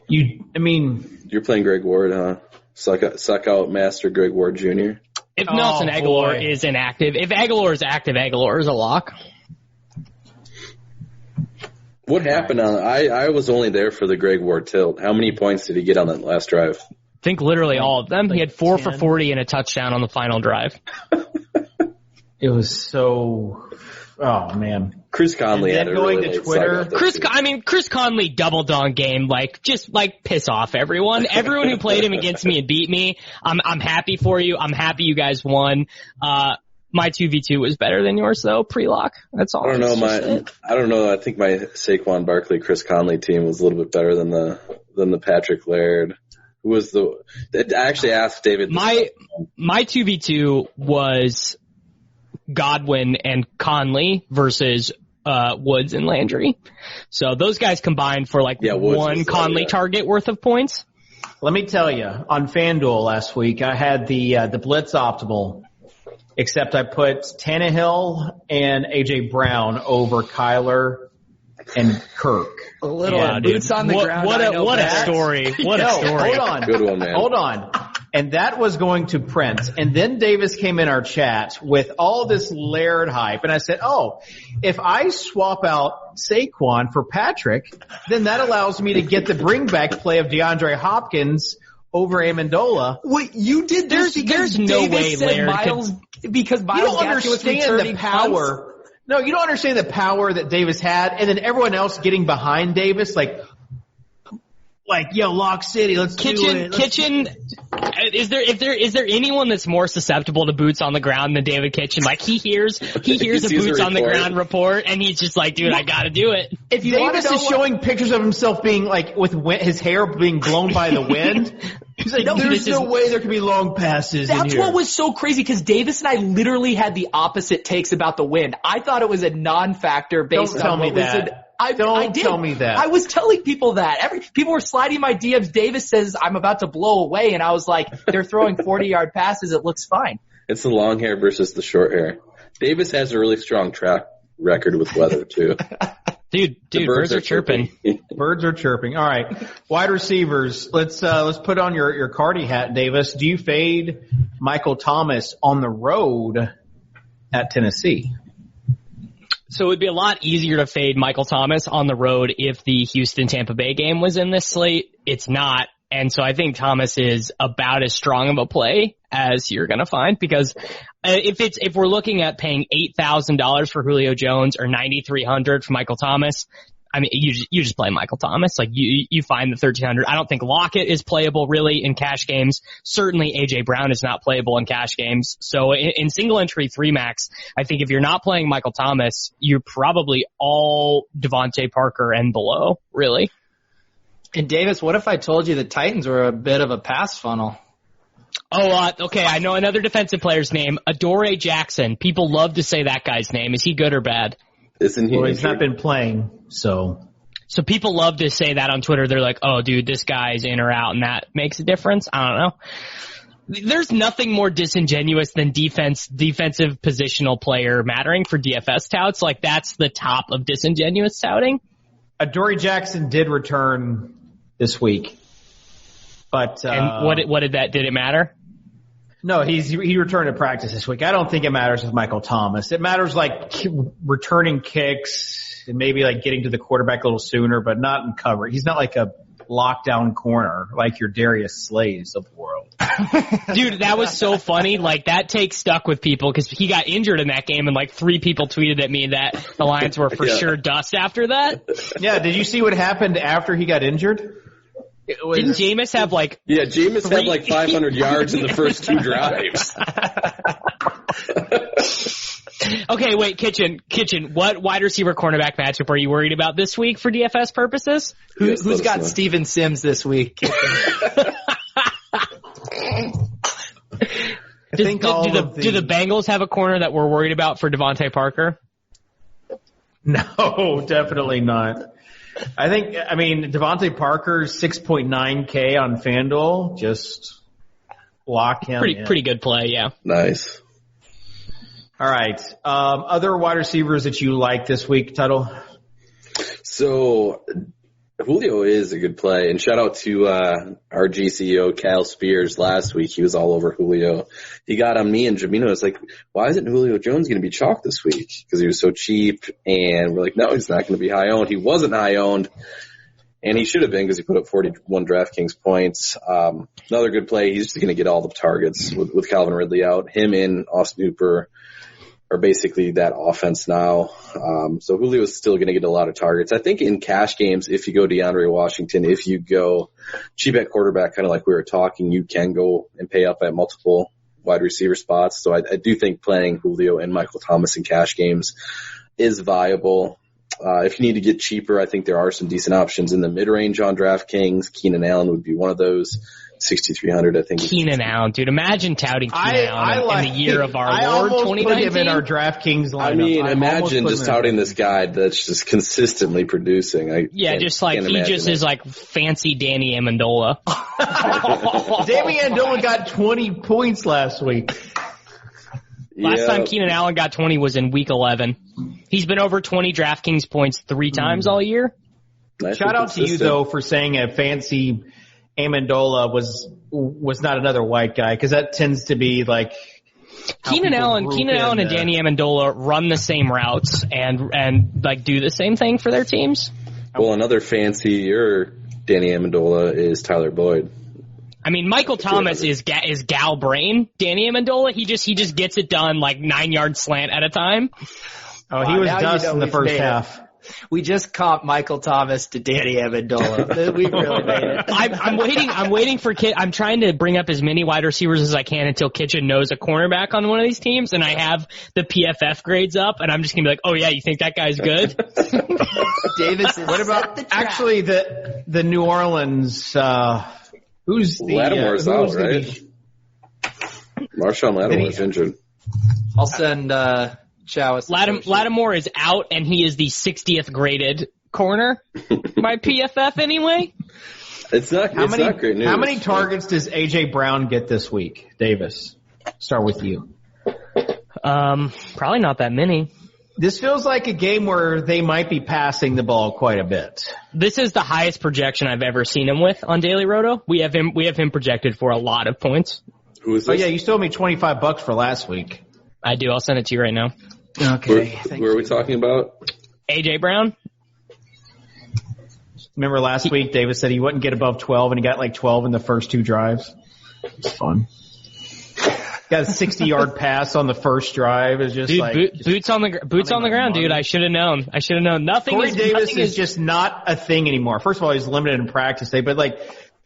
You're playing Greg Ward, huh? Suck out Master Greg Ward Jr. If Nelson Aguilar is inactive, if Aguilar is active, Aguilar is a lock. What happened on? I was only there for the Greg Ward tilt. How many points did he get on that last drive? I think literally all of them. He had 4 for 40 and a touchdown on the final drive. It was so. Oh man. Chris Conley had a going really to Twitter. Chris Conley double dong game, just piss off everyone. Everyone who played him against me and beat me. I'm happy for you. I'm happy you guys won. My 2v2 was better than yours though, pre-lock. That's all. I don't know. I think my Saquon Barkley, Chris Conley team was a little bit better than the Patrick Laird. Who was I actually asked David. My 2v2 was Godwin and Conley versus Woods and Landry. So those guys combined for one Conley target worth of points. Let me tell you, on FanDuel last week, I had the Blitz optimal, except I put Tannehill and A.J. Brown over Kyler and Kirk. A little boots on the ground. What a story. What a story. Hold on. Good one, man. Hold on. And that was going to Prince. And then Davis came in our chat with all this Laird hype. And I said, if I swap out Saquon for Patrick, then that allows me to get the bring back play of DeAndre Hopkins over Amendola. Wait, you did this because no Davis way said Laird Miles, because Miles you don't Gaskin was understand returning the power. punts? No, you don't understand the power that Davis had, and then everyone else getting behind Davis, yo, Lock City, let's do it. Kitchen, is there anyone that's more susceptible to boots on the ground than David Kitchen? He hears a boots on the ground report, and he's just like, dude, I gotta do it. If Davis is showing pictures of himself being with his hair being blown by the wind, he's like, there's no way there could be long passes in here. That's what was so crazy, because Davis and I literally had the opposite takes about the wind. I thought it was a non-factor based on what was it. I did. Tell me that. I was telling people that. People were sliding my DMs. Davis says I'm about to blow away, and I was like, they're throwing 40-yard passes. It looks fine. It's the long hair versus the short hair. Davis has a really strong track record with weather, too. Dude, birds are chirping. Birds are chirping. All right. Wide receivers. Let's put on your Cardi hat, Davis. Do you fade Michael Thomas on the road at Tennessee? So it would be a lot easier to fade Michael Thomas on the road if the Houston-Tampa Bay game was in this slate. It's not. And so I think Thomas is about as strong of a play as you're going to find, because if we're looking at paying $8,000 for Julio Jones or $9,300 for Michael Thomas, I mean, you just play Michael Thomas. You find the 1,300. I don't think Lockett is playable really in cash games. Certainly A.J. Brown is not playable in cash games. So in single entry 3-max, I think if you're not playing Michael Thomas, you're probably all Devontae Parker and below, really. And Davis, what if I told you the Titans were a bit of a pass funnel? Okay, I know another defensive player's name, Adoree Jackson. People love to say that guy's name. Is he good or bad? Isn't he? Well, he's not been playing, so people love to say that on Twitter. They're like, oh, dude, this guy's in or out, and that makes a difference. I don't know. There's nothing more disingenuous than defensive positional player mattering for DFS touts. Like, that's the top of disingenuous touting. Adoree Jackson did return this week. But and what did it matter? No, he returned to practice this week. I don't think it matters with Michael Thomas. It matters like returning kicks and maybe like getting to the quarterback a little sooner, but not in cover. He's not like a lockdown corner like your Darius Slays of the world. Dude, that was so funny. Like, that take stuck with people because he got injured in that game, and like 3 people tweeted at me that the Lions were for sure dust after that. Yeah, did you see what happened after he got injured? Didn't Jameis have like... Yeah, Jameis had like 500 yards in the first 2 drives. Okay, wait, Kitchen, what wide receiver cornerback matchup are you worried about this week for DFS purposes? Who's got Steven Sims this week? Do the Bengals have a corner that we're worried about for Devontae Parker? No, definitely not. I mean, Devontae Parker's 6.9K on FanDuel. Just lock him in. Pretty good play, yeah. Nice. All right. Other wide receivers that you like this week, Tuttle? So Julio is a good play, and shout out to our GCO Cal Spears last week. He was all over Julio. He got on me and Jamino. It's like, why isn't Julio Jones going to be chalked this week? Because he was so cheap, and we're like, no, he's not going to be high owned. He wasn't high owned, and he should have been because he put up 41 DraftKings points. Another good play. He's just going to get all the targets with Calvin Ridley out. Him and Austin Hooper are basically that offense now. So Julio is still going to get a lot of targets. I think in cash games, if you go DeAndre Washington, if you go cheap at quarterback, kind of like we were talking, you can go and pay up at multiple wide receiver spots. So I do think playing Julio and Michael Thomas in cash games is viable. If you need to get cheaper, I think there are some decent options in the mid-range on DraftKings. Keenan Allen would be one of those. 6,300, I think. Keenan Allen, dude. Imagine touting Keenan Allen in the year of our Lord 2019. Put him in our DraftKings lineup. I mean, imagine just touting this guy that's just consistently producing. Just like he just is like fancy Danny Amendola. Danny Amendola got 20 points last week. Last time Keenan Allen got 20 was in week 11. He's been over 20 DraftKings points 3 times all year. Nice. Shout out to you though for saying a fancy Amendola was not another white guy, because that tends to be like Keenan Allen and Danny Amendola run the same routes and like do the same thing for their teams. Well, another fancier Danny Amendola is Tyler Boyd. I mean, Michael Thomas is Gal Brain. Danny Amendola, he just gets it done like 9-yard slant at a time. Oh, he was dust in the first half. We just comped Michael Thomas to Danny Amendola. We really made it. I'm waiting for Kit. I'm trying to bring up as many wide receivers as I can until Kitchen knows a cornerback on one of these teams, and I have the PFF grades up, and I'm just gonna be like, oh yeah, you think that guy's good? Davis, what about actually the New Orleans? Who's the Lattimore's out, right? Marshawn Lattimore's injured. I'll send Lattimore is out, and he is the 60th graded corner by PFF anyway. It's not great news. How many targets does A.J. Brown get this week, Davis? Start with you. Probably not that many. This feels like a game where they might be passing the ball quite a bit. This is the highest projection I've ever seen him with on Daily Roto. We have him projected for a lot of points. Who is this? Oh yeah, you still owe me $25 for last week. I do. I'll send it to you right now. Okay. Where are we talking about? A.J. Brown. Remember last week, Davis said he wouldn't get above 12, and he got like 12 in the first 2 drives. It was fun. Got a 60-yard pass on the first drive. It was just boots on the ground, dude. I should have known. Nothing. Davis is just not a thing anymore. First of all, he's limited in practice day, but like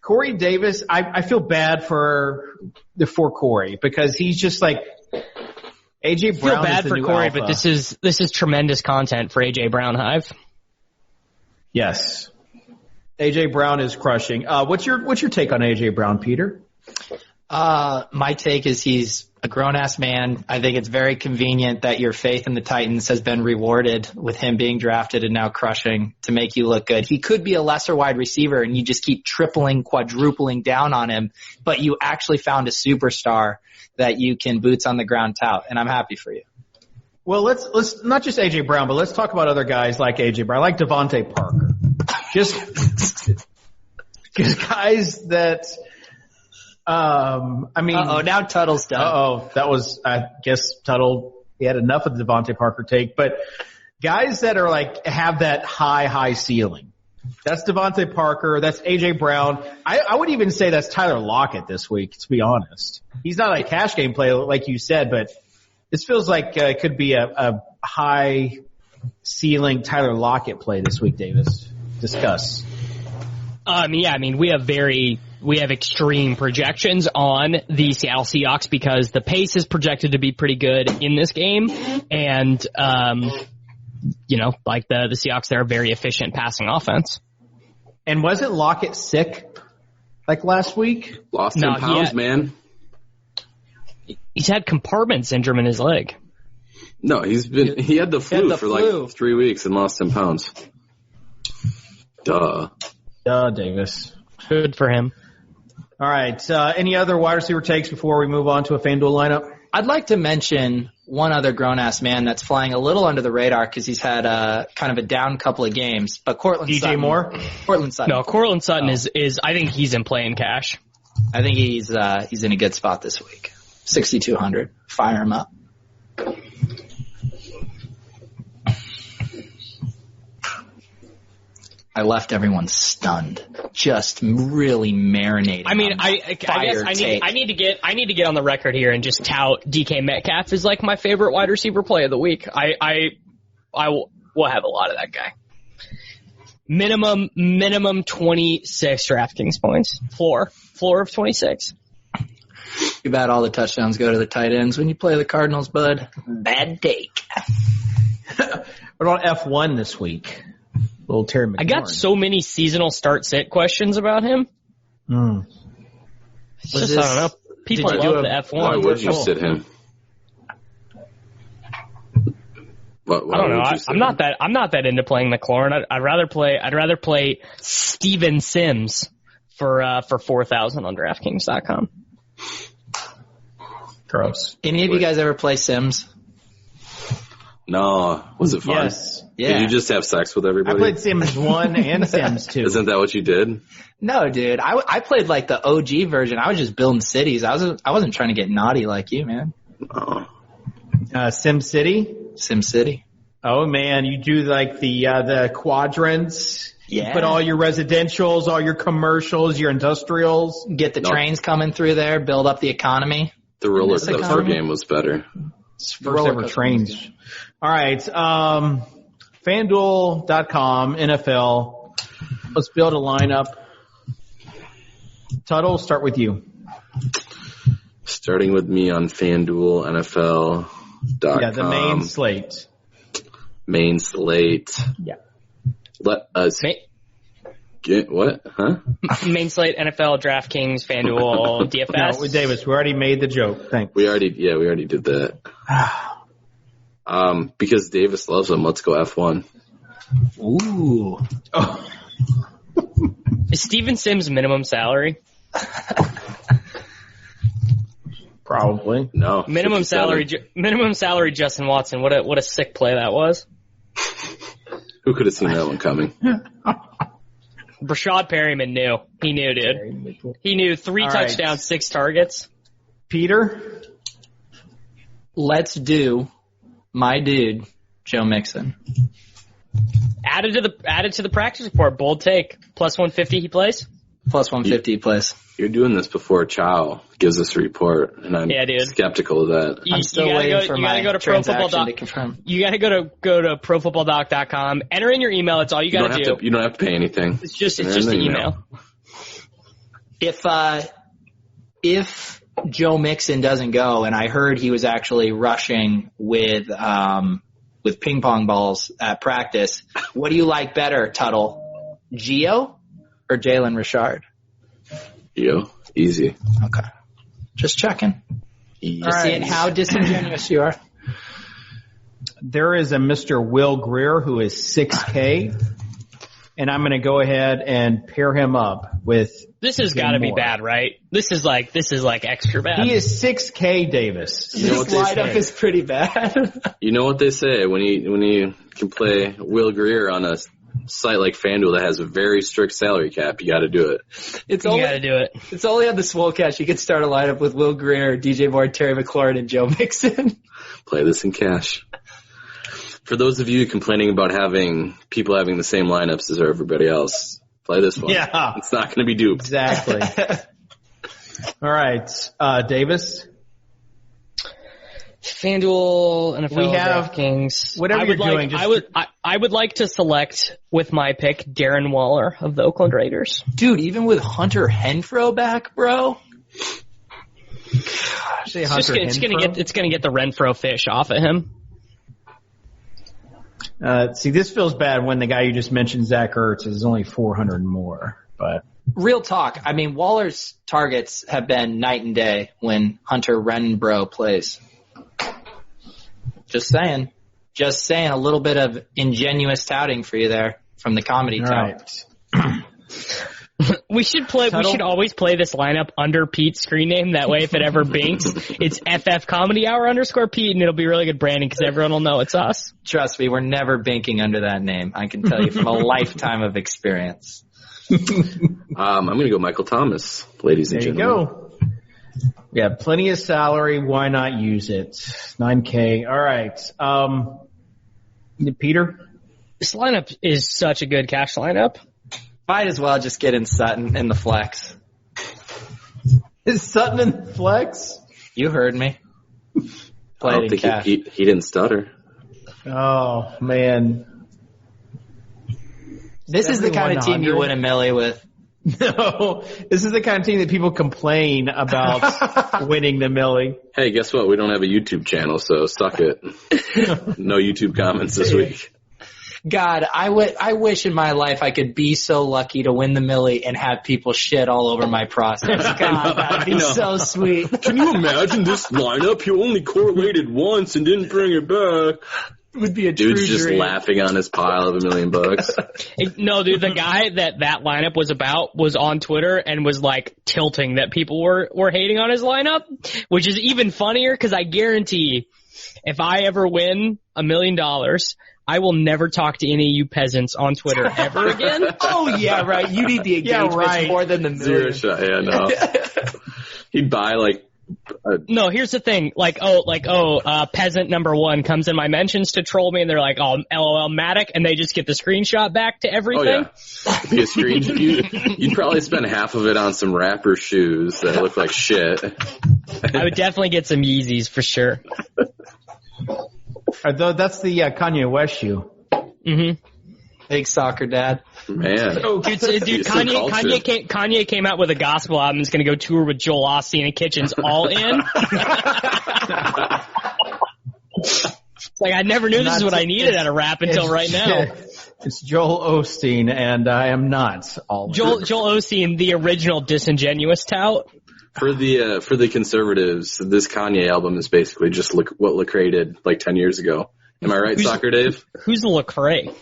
Corey Davis, I feel bad for Corey, because he's just like A.J. Brown. I feel bad for Corey, alpha. but this is tremendous content for A.J. Brown Hive. Yes, A.J. Brown is crushing. What's your take on A.J. Brown, Peter? My take is he's a grown-ass man. I think it's very convenient that your faith in the Titans has been rewarded with him being drafted and now crushing to make you look good. He could be a lesser wide receiver, and you just keep tripling, quadrupling down on him, but you actually found a superstar that you can boots on the ground tout, and I'm happy for you. Well, let's not just A.J. Brown, but let's talk about other guys like A.J. Brown. I like Devontae Parker. Just guys that – now Tuttle's done. that was, I guess Tuttle, he had enough of the Devontae Parker take, but guys that are like, have that high ceiling. That's Devontae Parker. That's AJ Brown. I would even say that's Tyler Lockett this week, to be honest. He's not a cash game play like you said, but this feels like it could be a high ceiling Tyler Lockett play this week, Davis. Discuss. We have extreme projections on the Seattle Seahawks because the pace is projected to be pretty good in this game. And, the Seahawks, they're a very efficient passing offense. And wasn't Lockett sick like last week? Lost 10 pounds, man. He's had compartment syndrome in his leg. No, he had the flu for like 3 weeks and lost 10 pounds. Duh, Davis. Good for him. All right. Any other wide receiver takes before we move on to a FanDuel lineup? I'd like to mention one other grown-ass man that's flying a little under the radar because he's had kind of a down couple of games. But Courtland Sutton. DJ Moore? Courtland Sutton. No, Courtland Sutton is I think he's in play in cash. I think he's in a good spot this week. 6,200. Fire him up. I left everyone stunned, just really marinating. I mean, I guess I need to get on the record here and just tout DK Metcalf is like my favorite wide receiver play of the week. I will have a lot of that guy. Minimum 26 DraftKings points. Floor of 26. Too bad all the touchdowns go to the tight ends when you play the Cardinals, bud. Bad take. What about F1 this week? Little Terry McLaurin. I got so many seasonal start-sit questions about him. It's just, I don't know. People love the F1. Why would you sit him? I don't know. I'm not that into playing McLaurin. I'd rather play Steven Sims for 4,000 on DraftKings.com. Gross. Any of you guys ever play Sims? No. Was it fun? Yes. Yeah. Did you just have sex with everybody? I played Sims 1 and Sims 2. Isn't that what you did? No, dude. I played like the OG version. I was just building cities. I wasn't trying to get naughty like you, man. Oh. Sim City? Sim City. Oh man, you do like the quadrants. Yeah. You put all your residentials, all your commercials, your industrials. Get the trains coming through there, build up the economy. The roller coaster game was better. First ever trains. All right. FanDuel.com, NFL. Let's build a lineup. Tuttle, start with you. Starting with me on FanDuel NFL.com. Yeah, the main slate. Main slate. Yeah. Let us get what? Huh? Main slate, NFL, DraftKings, FanDuel, DFS. No, Davis, we already made the joke. Thanks. We already did that. Because Davis loves them, let's go F1. Ooh. Oh. Is Steven Sims minimum salary? Probably. No. Minimum 57. salary Justin Watson. What a sick play that was. Who could have seen that one coming? Rashad Perryman knew. He knew, dude. He knew 3 All touchdowns, right. 6 targets. Peter? Let's do my dude, Joe Mixon. Added to the practice report. Bold take. Plus 150 he plays. Plus 150 he plays. You're doing this before Chow gives us a report, and I'm skeptical of that. I'm still waiting for my transaction to confirm. You gotta go to ProFootballDoc.com. Enter in your email. It's all you gotta do. You don't have to pay anything. It's just the email. If Joe Mixon doesn't go, and I heard he was actually rushing with ping pong balls at practice, what do you like better, Tuttle? Gio or Jalen Richard? Gio, easy. Okay. Just checking. Yes. Seeing how disingenuous you are. There is a Mr. Will Greer who is 6K, and I'm going to go ahead and pair him up with. This has got to be bad, right? This is like extra bad. He is 6K, Davis. You know This lineup is pretty bad. You know what they say when you can play Will Greer on a site like FanDuel that has a very strict salary cap, you got to do it. You got to do it. It's only on the SWOLECAST. You could start a lineup with Will Greer, DJ Moore, Terry McLaurin, and Joe Mixon. Play this in cash. For those of you complaining about people having the same lineups as everybody else, play this one. Yeah. It's not going to be duped. Exactly. All right. Davis? FanDuel, NFL, We have DraftKings. whatever you're doing. I would like to select with my pick Darren Waller of the Oakland Raiders. Dude, even with Hunter Renfrow back, bro. It's gonna get the Renfrow fish off of him. See, this feels bad when the guy you just mentioned, Zach Ertz, is only 400 more. But Real talk. I mean, Waller's targets have been night and day when Hunter Renfrow plays. Just saying. Just saying. A little bit of ingenuous touting for you there from the comedy all town. right. We should always play this lineup under Pete's screen name. That way, if it ever binks, it's FF Comedy Hour _Pete, and it'll be really good branding because everyone will know it's us. Trust me, we're never binking under that name. I can tell you from a lifetime of experience. I'm going to go Michael Thomas, ladies and There you gentlemen. go. Yeah, plenty of salary. Why not use it? 9K. All right. Peter? This lineup is such a good cash lineup. Might as well just get in Sutton in the flex. Is Sutton in the flex? You heard me. I Play don't it in think cash. he didn't stutter. Oh, man. This is the kind of team you 7,100. win a milli with. No, this is the kind of team that people complain about winning the millie. Hey, guess what? We don't have a YouTube channel, so suck it. No YouTube comments this week. God, I wish in my life I could be so lucky to win the milli and have people shit all over my process. God, that'd be so sweet. Can you imagine this lineup? You only correlated once and didn't bring it back. It would be a true Dude's just dream. laughing on his pile of $1 million. No, dude, the guy that lineup was about was on Twitter and was like tilting that people were hating on his lineup, which is even funnier because I guarantee if I ever win $1 million, I will never talk to any of you peasants on Twitter ever again. Oh, yeah, right. You need the engagement more than the million. Zero shot. Yeah, no. He'd buy like. No, here's the thing. Peasant number 1 comes in my mentions to troll me, and they're like, "Oh, LOL, Mattek," and they just get the screenshot back to everything. Oh yeah, be a screenshot. You'd probably spend half of it on some rapper shoes that look like shit. I would definitely get some Yeezys for sure. Although that's the Kanye West shoe. Mm-hmm. Big soccer dad. Man. Dude, Kanye came out with a gospel album. He's going to go tour with Joel Osteen and Kitchens all in. It's like I never knew this is what I needed out of rap until right now. It's Joel Osteen, and I am not all Joel Osteen, the original disingenuous tout. For the conservatives, this Kanye album is basically just what Lecrae did like 10 years ago. Am I right, Socrdave? Who's Lecrae?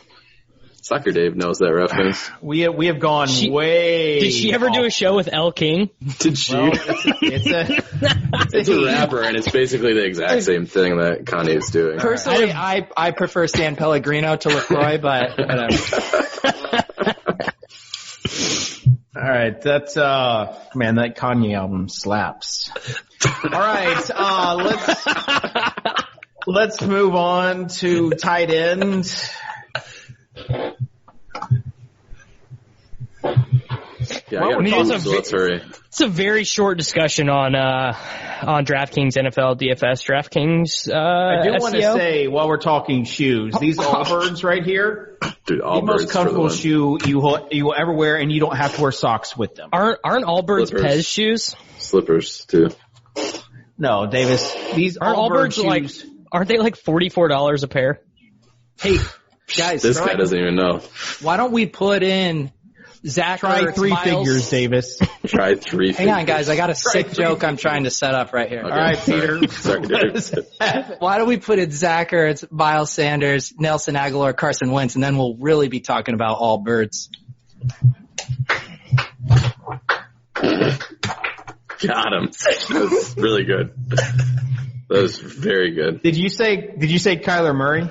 Socrdave knows that reference. We have gone way. Did she ever do a show with Elle King? Did she? Well, it's a rapper, and it's basically the exact same thing that Kanye's doing. Personally, I prefer San Pellegrino to LaCroix, but whatever. All right, that's man, that Kanye album slaps. All right, let's move on to tight end. Yeah, I got problems, so let's hurry. It's a very short discussion on DraftKings NFL DFS DraftKings. I do SEO. want to say while we're talking shoes, these Allbirds right here, Dude, the most comfortable shoe you will ever wear, and you don't have to wear socks with them. Aren't Allbirds Slippers. Pez shoes? Slippers too. No, Davis, these Aren't Allbirds Allbirds shoes. aren't they like $44 a pair? Hey, guys, This guy doesn't even know. why don't we put in Zach Try Ertz, three Miles. figures, Davis. Try three. Hang on, guys. I got a sick three joke I'm trying to set up right here. Okay. All right, Peter. Sorry, Dave. Why don't we put it Zach Ertz, Miles Sanders, Nelson Aguilar, Carson Wentz, and then we'll really be talking about all birds. Got him. That was really good. That was very good. Did you say Kyler Murray?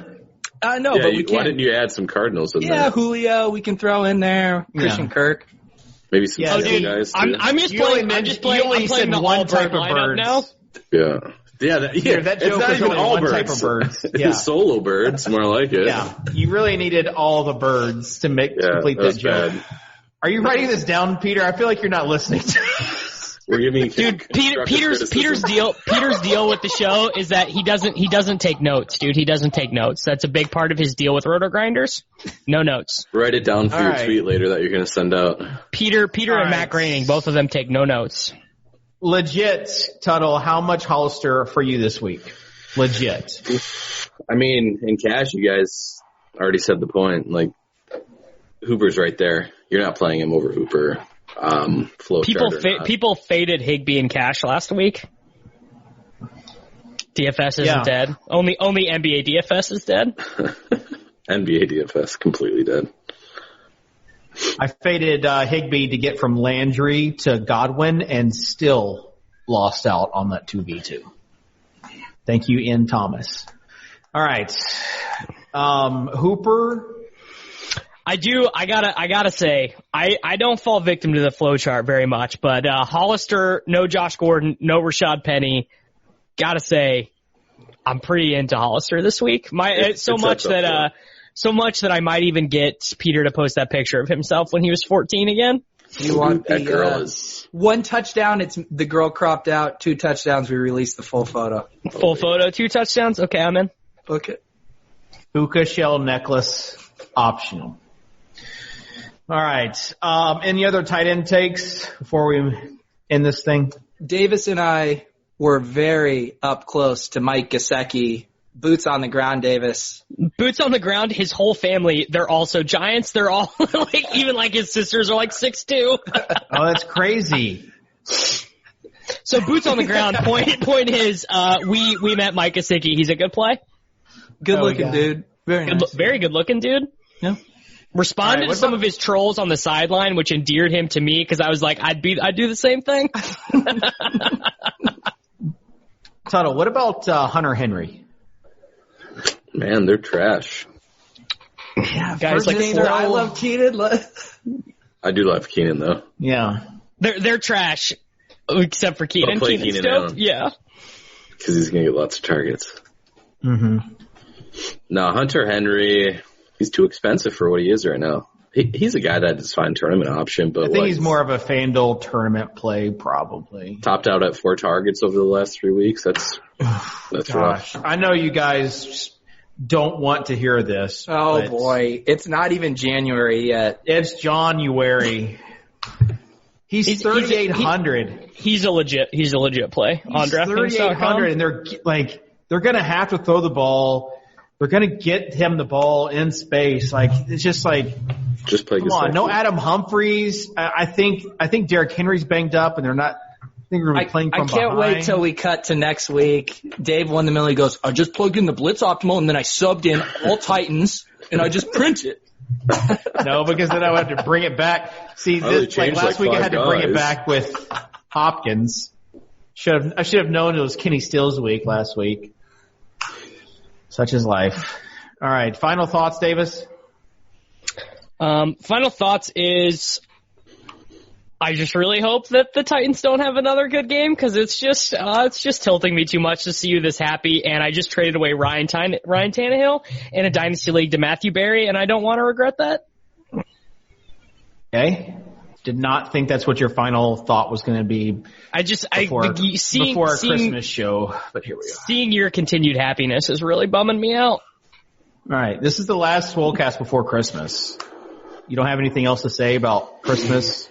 No, Yeah, but we why can't. didn't you add some Cardinals in Yeah, there? Julio, we can throw in there. Christian Kirk. Maybe some Yeah, Seattle dude, guys too. I'm just playing. I'm just playing. I'm playing the all bird lineup now. Yeah. Yeah, That it's joke not was even only all one birds. type of birds. It's Yeah. solo birds, more like it. Yeah, you really needed all the birds to complete that was joke. bad. Are you writing this down, Peter? I feel like you're not listening to We're giving Dude, Peter's deal with the show is that he doesn't take notes, dude. He doesn't take notes. That's a big part of his deal with RotoGrinders. No notes. Write it down for All your right. tweet later that you're going to send out. Peter All and right. Matt Groening, both of them take no notes. Legit, Tuttle, how much Hollister for you this week? Legit. I mean, in cash, you guys already said the point. Like, Hooper's right there. You're not playing him over Hooper. People faded Higbee in cash last week. DFS isn't dead. Only NBA DFS is dead. NBA DFS completely dead. I faded Higbee to get from Landry to Godwin and still lost out on that 2v2. Thank you, Ian Thomas. All right. Hooper. I gotta say, I don't fall victim to the flow chart very much, but Hollister, no Josh Gordon, no Rashad Penny. Gotta say, I'm pretty into Hollister this week. So much that I might even get Peter to post that picture of himself when he was 14 again. You want That girl the is... one touchdown? It's the girl cropped out. 2 touchdowns. We released the full photo. Full photo, 2 touchdowns. Okay, I'm in. Okay. Puka shell necklace optional. All right. Any other tight end takes before we end this thing? Davis and I were very up close to Mike Gesicki. Boots on the ground, Davis. Boots on the ground, his whole family, they're also Giants. They're all, even his sisters are 6'2". Oh, that's crazy. So boots on the ground, point is, we met Mike Gesicki. He's a good play. Good looking dude. Very nice. Very good looking dude. Yeah. Responded to some of his trolls on the sideline, which endeared him to me because I was like, I'd do the same thing. Tuttle, what about Hunter Henry? Man, they're trash. Yeah, guys like I love Keenan. I do love Keenan, though. Yeah. They're trash, except for Keenan. I'll play Keenan's Keenan dope. Allen. Yeah. Because he's going to get lots of targets. Mm-hmm. No, Hunter Henry, he's too expensive for what he is right now. He's a guy that is fine tournament option, but I think he's more of a FanDuel tournament play, probably. topped out at 4 targets over the last 3 weeks. That's rough. I know you guys don't want to hear this. Oh but boy, it's not even January yet. It's January. He's 3,800. He's a legit play on DraftKings. 3,800, and they're going to have to throw the ball. They're going to get him the ball in space. It's just just play. Come on, no Adam Humphries. I think Derrick Henry's banged up, and they're not. I think we're going to be playing from behind. I can't wait till we cut to next week. Dave won the mill. He goes, I just plugged in the Blitz Optimal, and then I subbed in all Titans, and I just print it. No, because then I would have to bring it back. See, last week I had to bring it back with Hopkins. I should have known it was Kenny Stills week last week. Such is life. All right, final thoughts, Davis? Final thoughts is I just really hope that the Titans don't have another good game because it's just tilting me too much to see you this happy. And I just traded away Ryan Tannehill in a dynasty league to Matthew Berry, and I don't want to regret that. Okay. Did not think that's what your final thought was going to be. Before our Christmas show, but here we are. Seeing your continued happiness is really bumming me out. All right, this is the last SWOLECAST before Christmas. You don't have anything else to say about Christmas?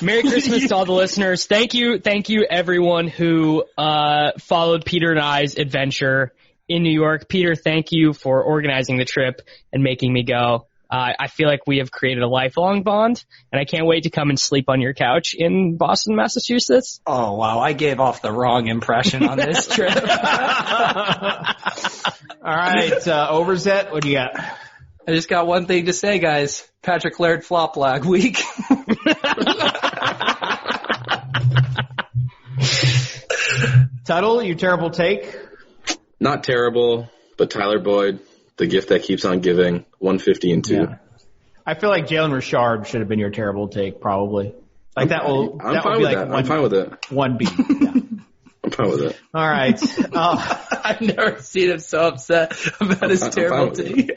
Merry Christmas to all the listeners. Thank you everyone who followed Peter and I's adventure in New York. Peter, thank you for organizing the trip and making me go. I feel like we have created a lifelong bond, and I can't wait to come and sleep on your couch in Boston, Massachusetts. Oh, wow. I gave off the wrong impression on this trip. All right, Overzet, what do you got? I just got one thing to say, guys. Patrick Laird flop lag week. Tuttle, your terrible take? Not terrible, but Tyler Boyd, the gift that keeps on giving, 150 and 2. Yeah. I feel like Jalen Richard should have been your terrible take, probably. Like that will. I'm that fine would be with like that. I'm fine with it. 1B. Yeah. I'm fine with it. All right. I've never seen him so upset about his terrible take.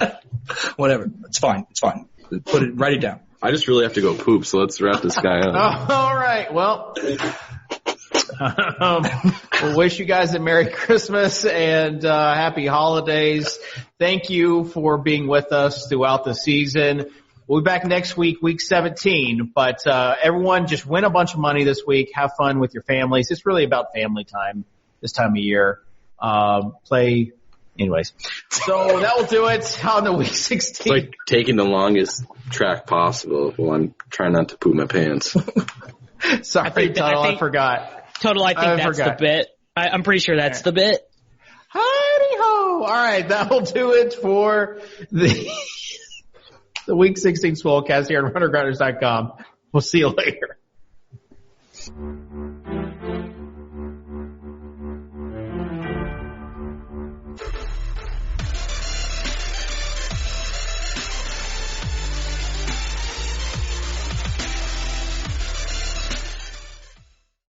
Whatever. It's fine. It's fine. Write it down. I just really have to go poop, so let's wrap this guy up. All right. Well, we'll wish you guys a Merry Christmas and Happy Holidays. Thank you for being with us throughout the season. We'll be back next week, week 17. But everyone, just win a bunch of money this week. Have fun with your families. It's really about family time this time of year. Play. Anyways, so that will do it on the week 16. It's like taking the longest track possible while I'm trying not to poop my pants. Sorry, Tuttle, I forgot. Total, I think that's the bit. I'm pretty sure that's the bit. Howdy ho! All right, that will do it for the week 16 SWOLECAST here on RotoGrinders.com. We'll see you later.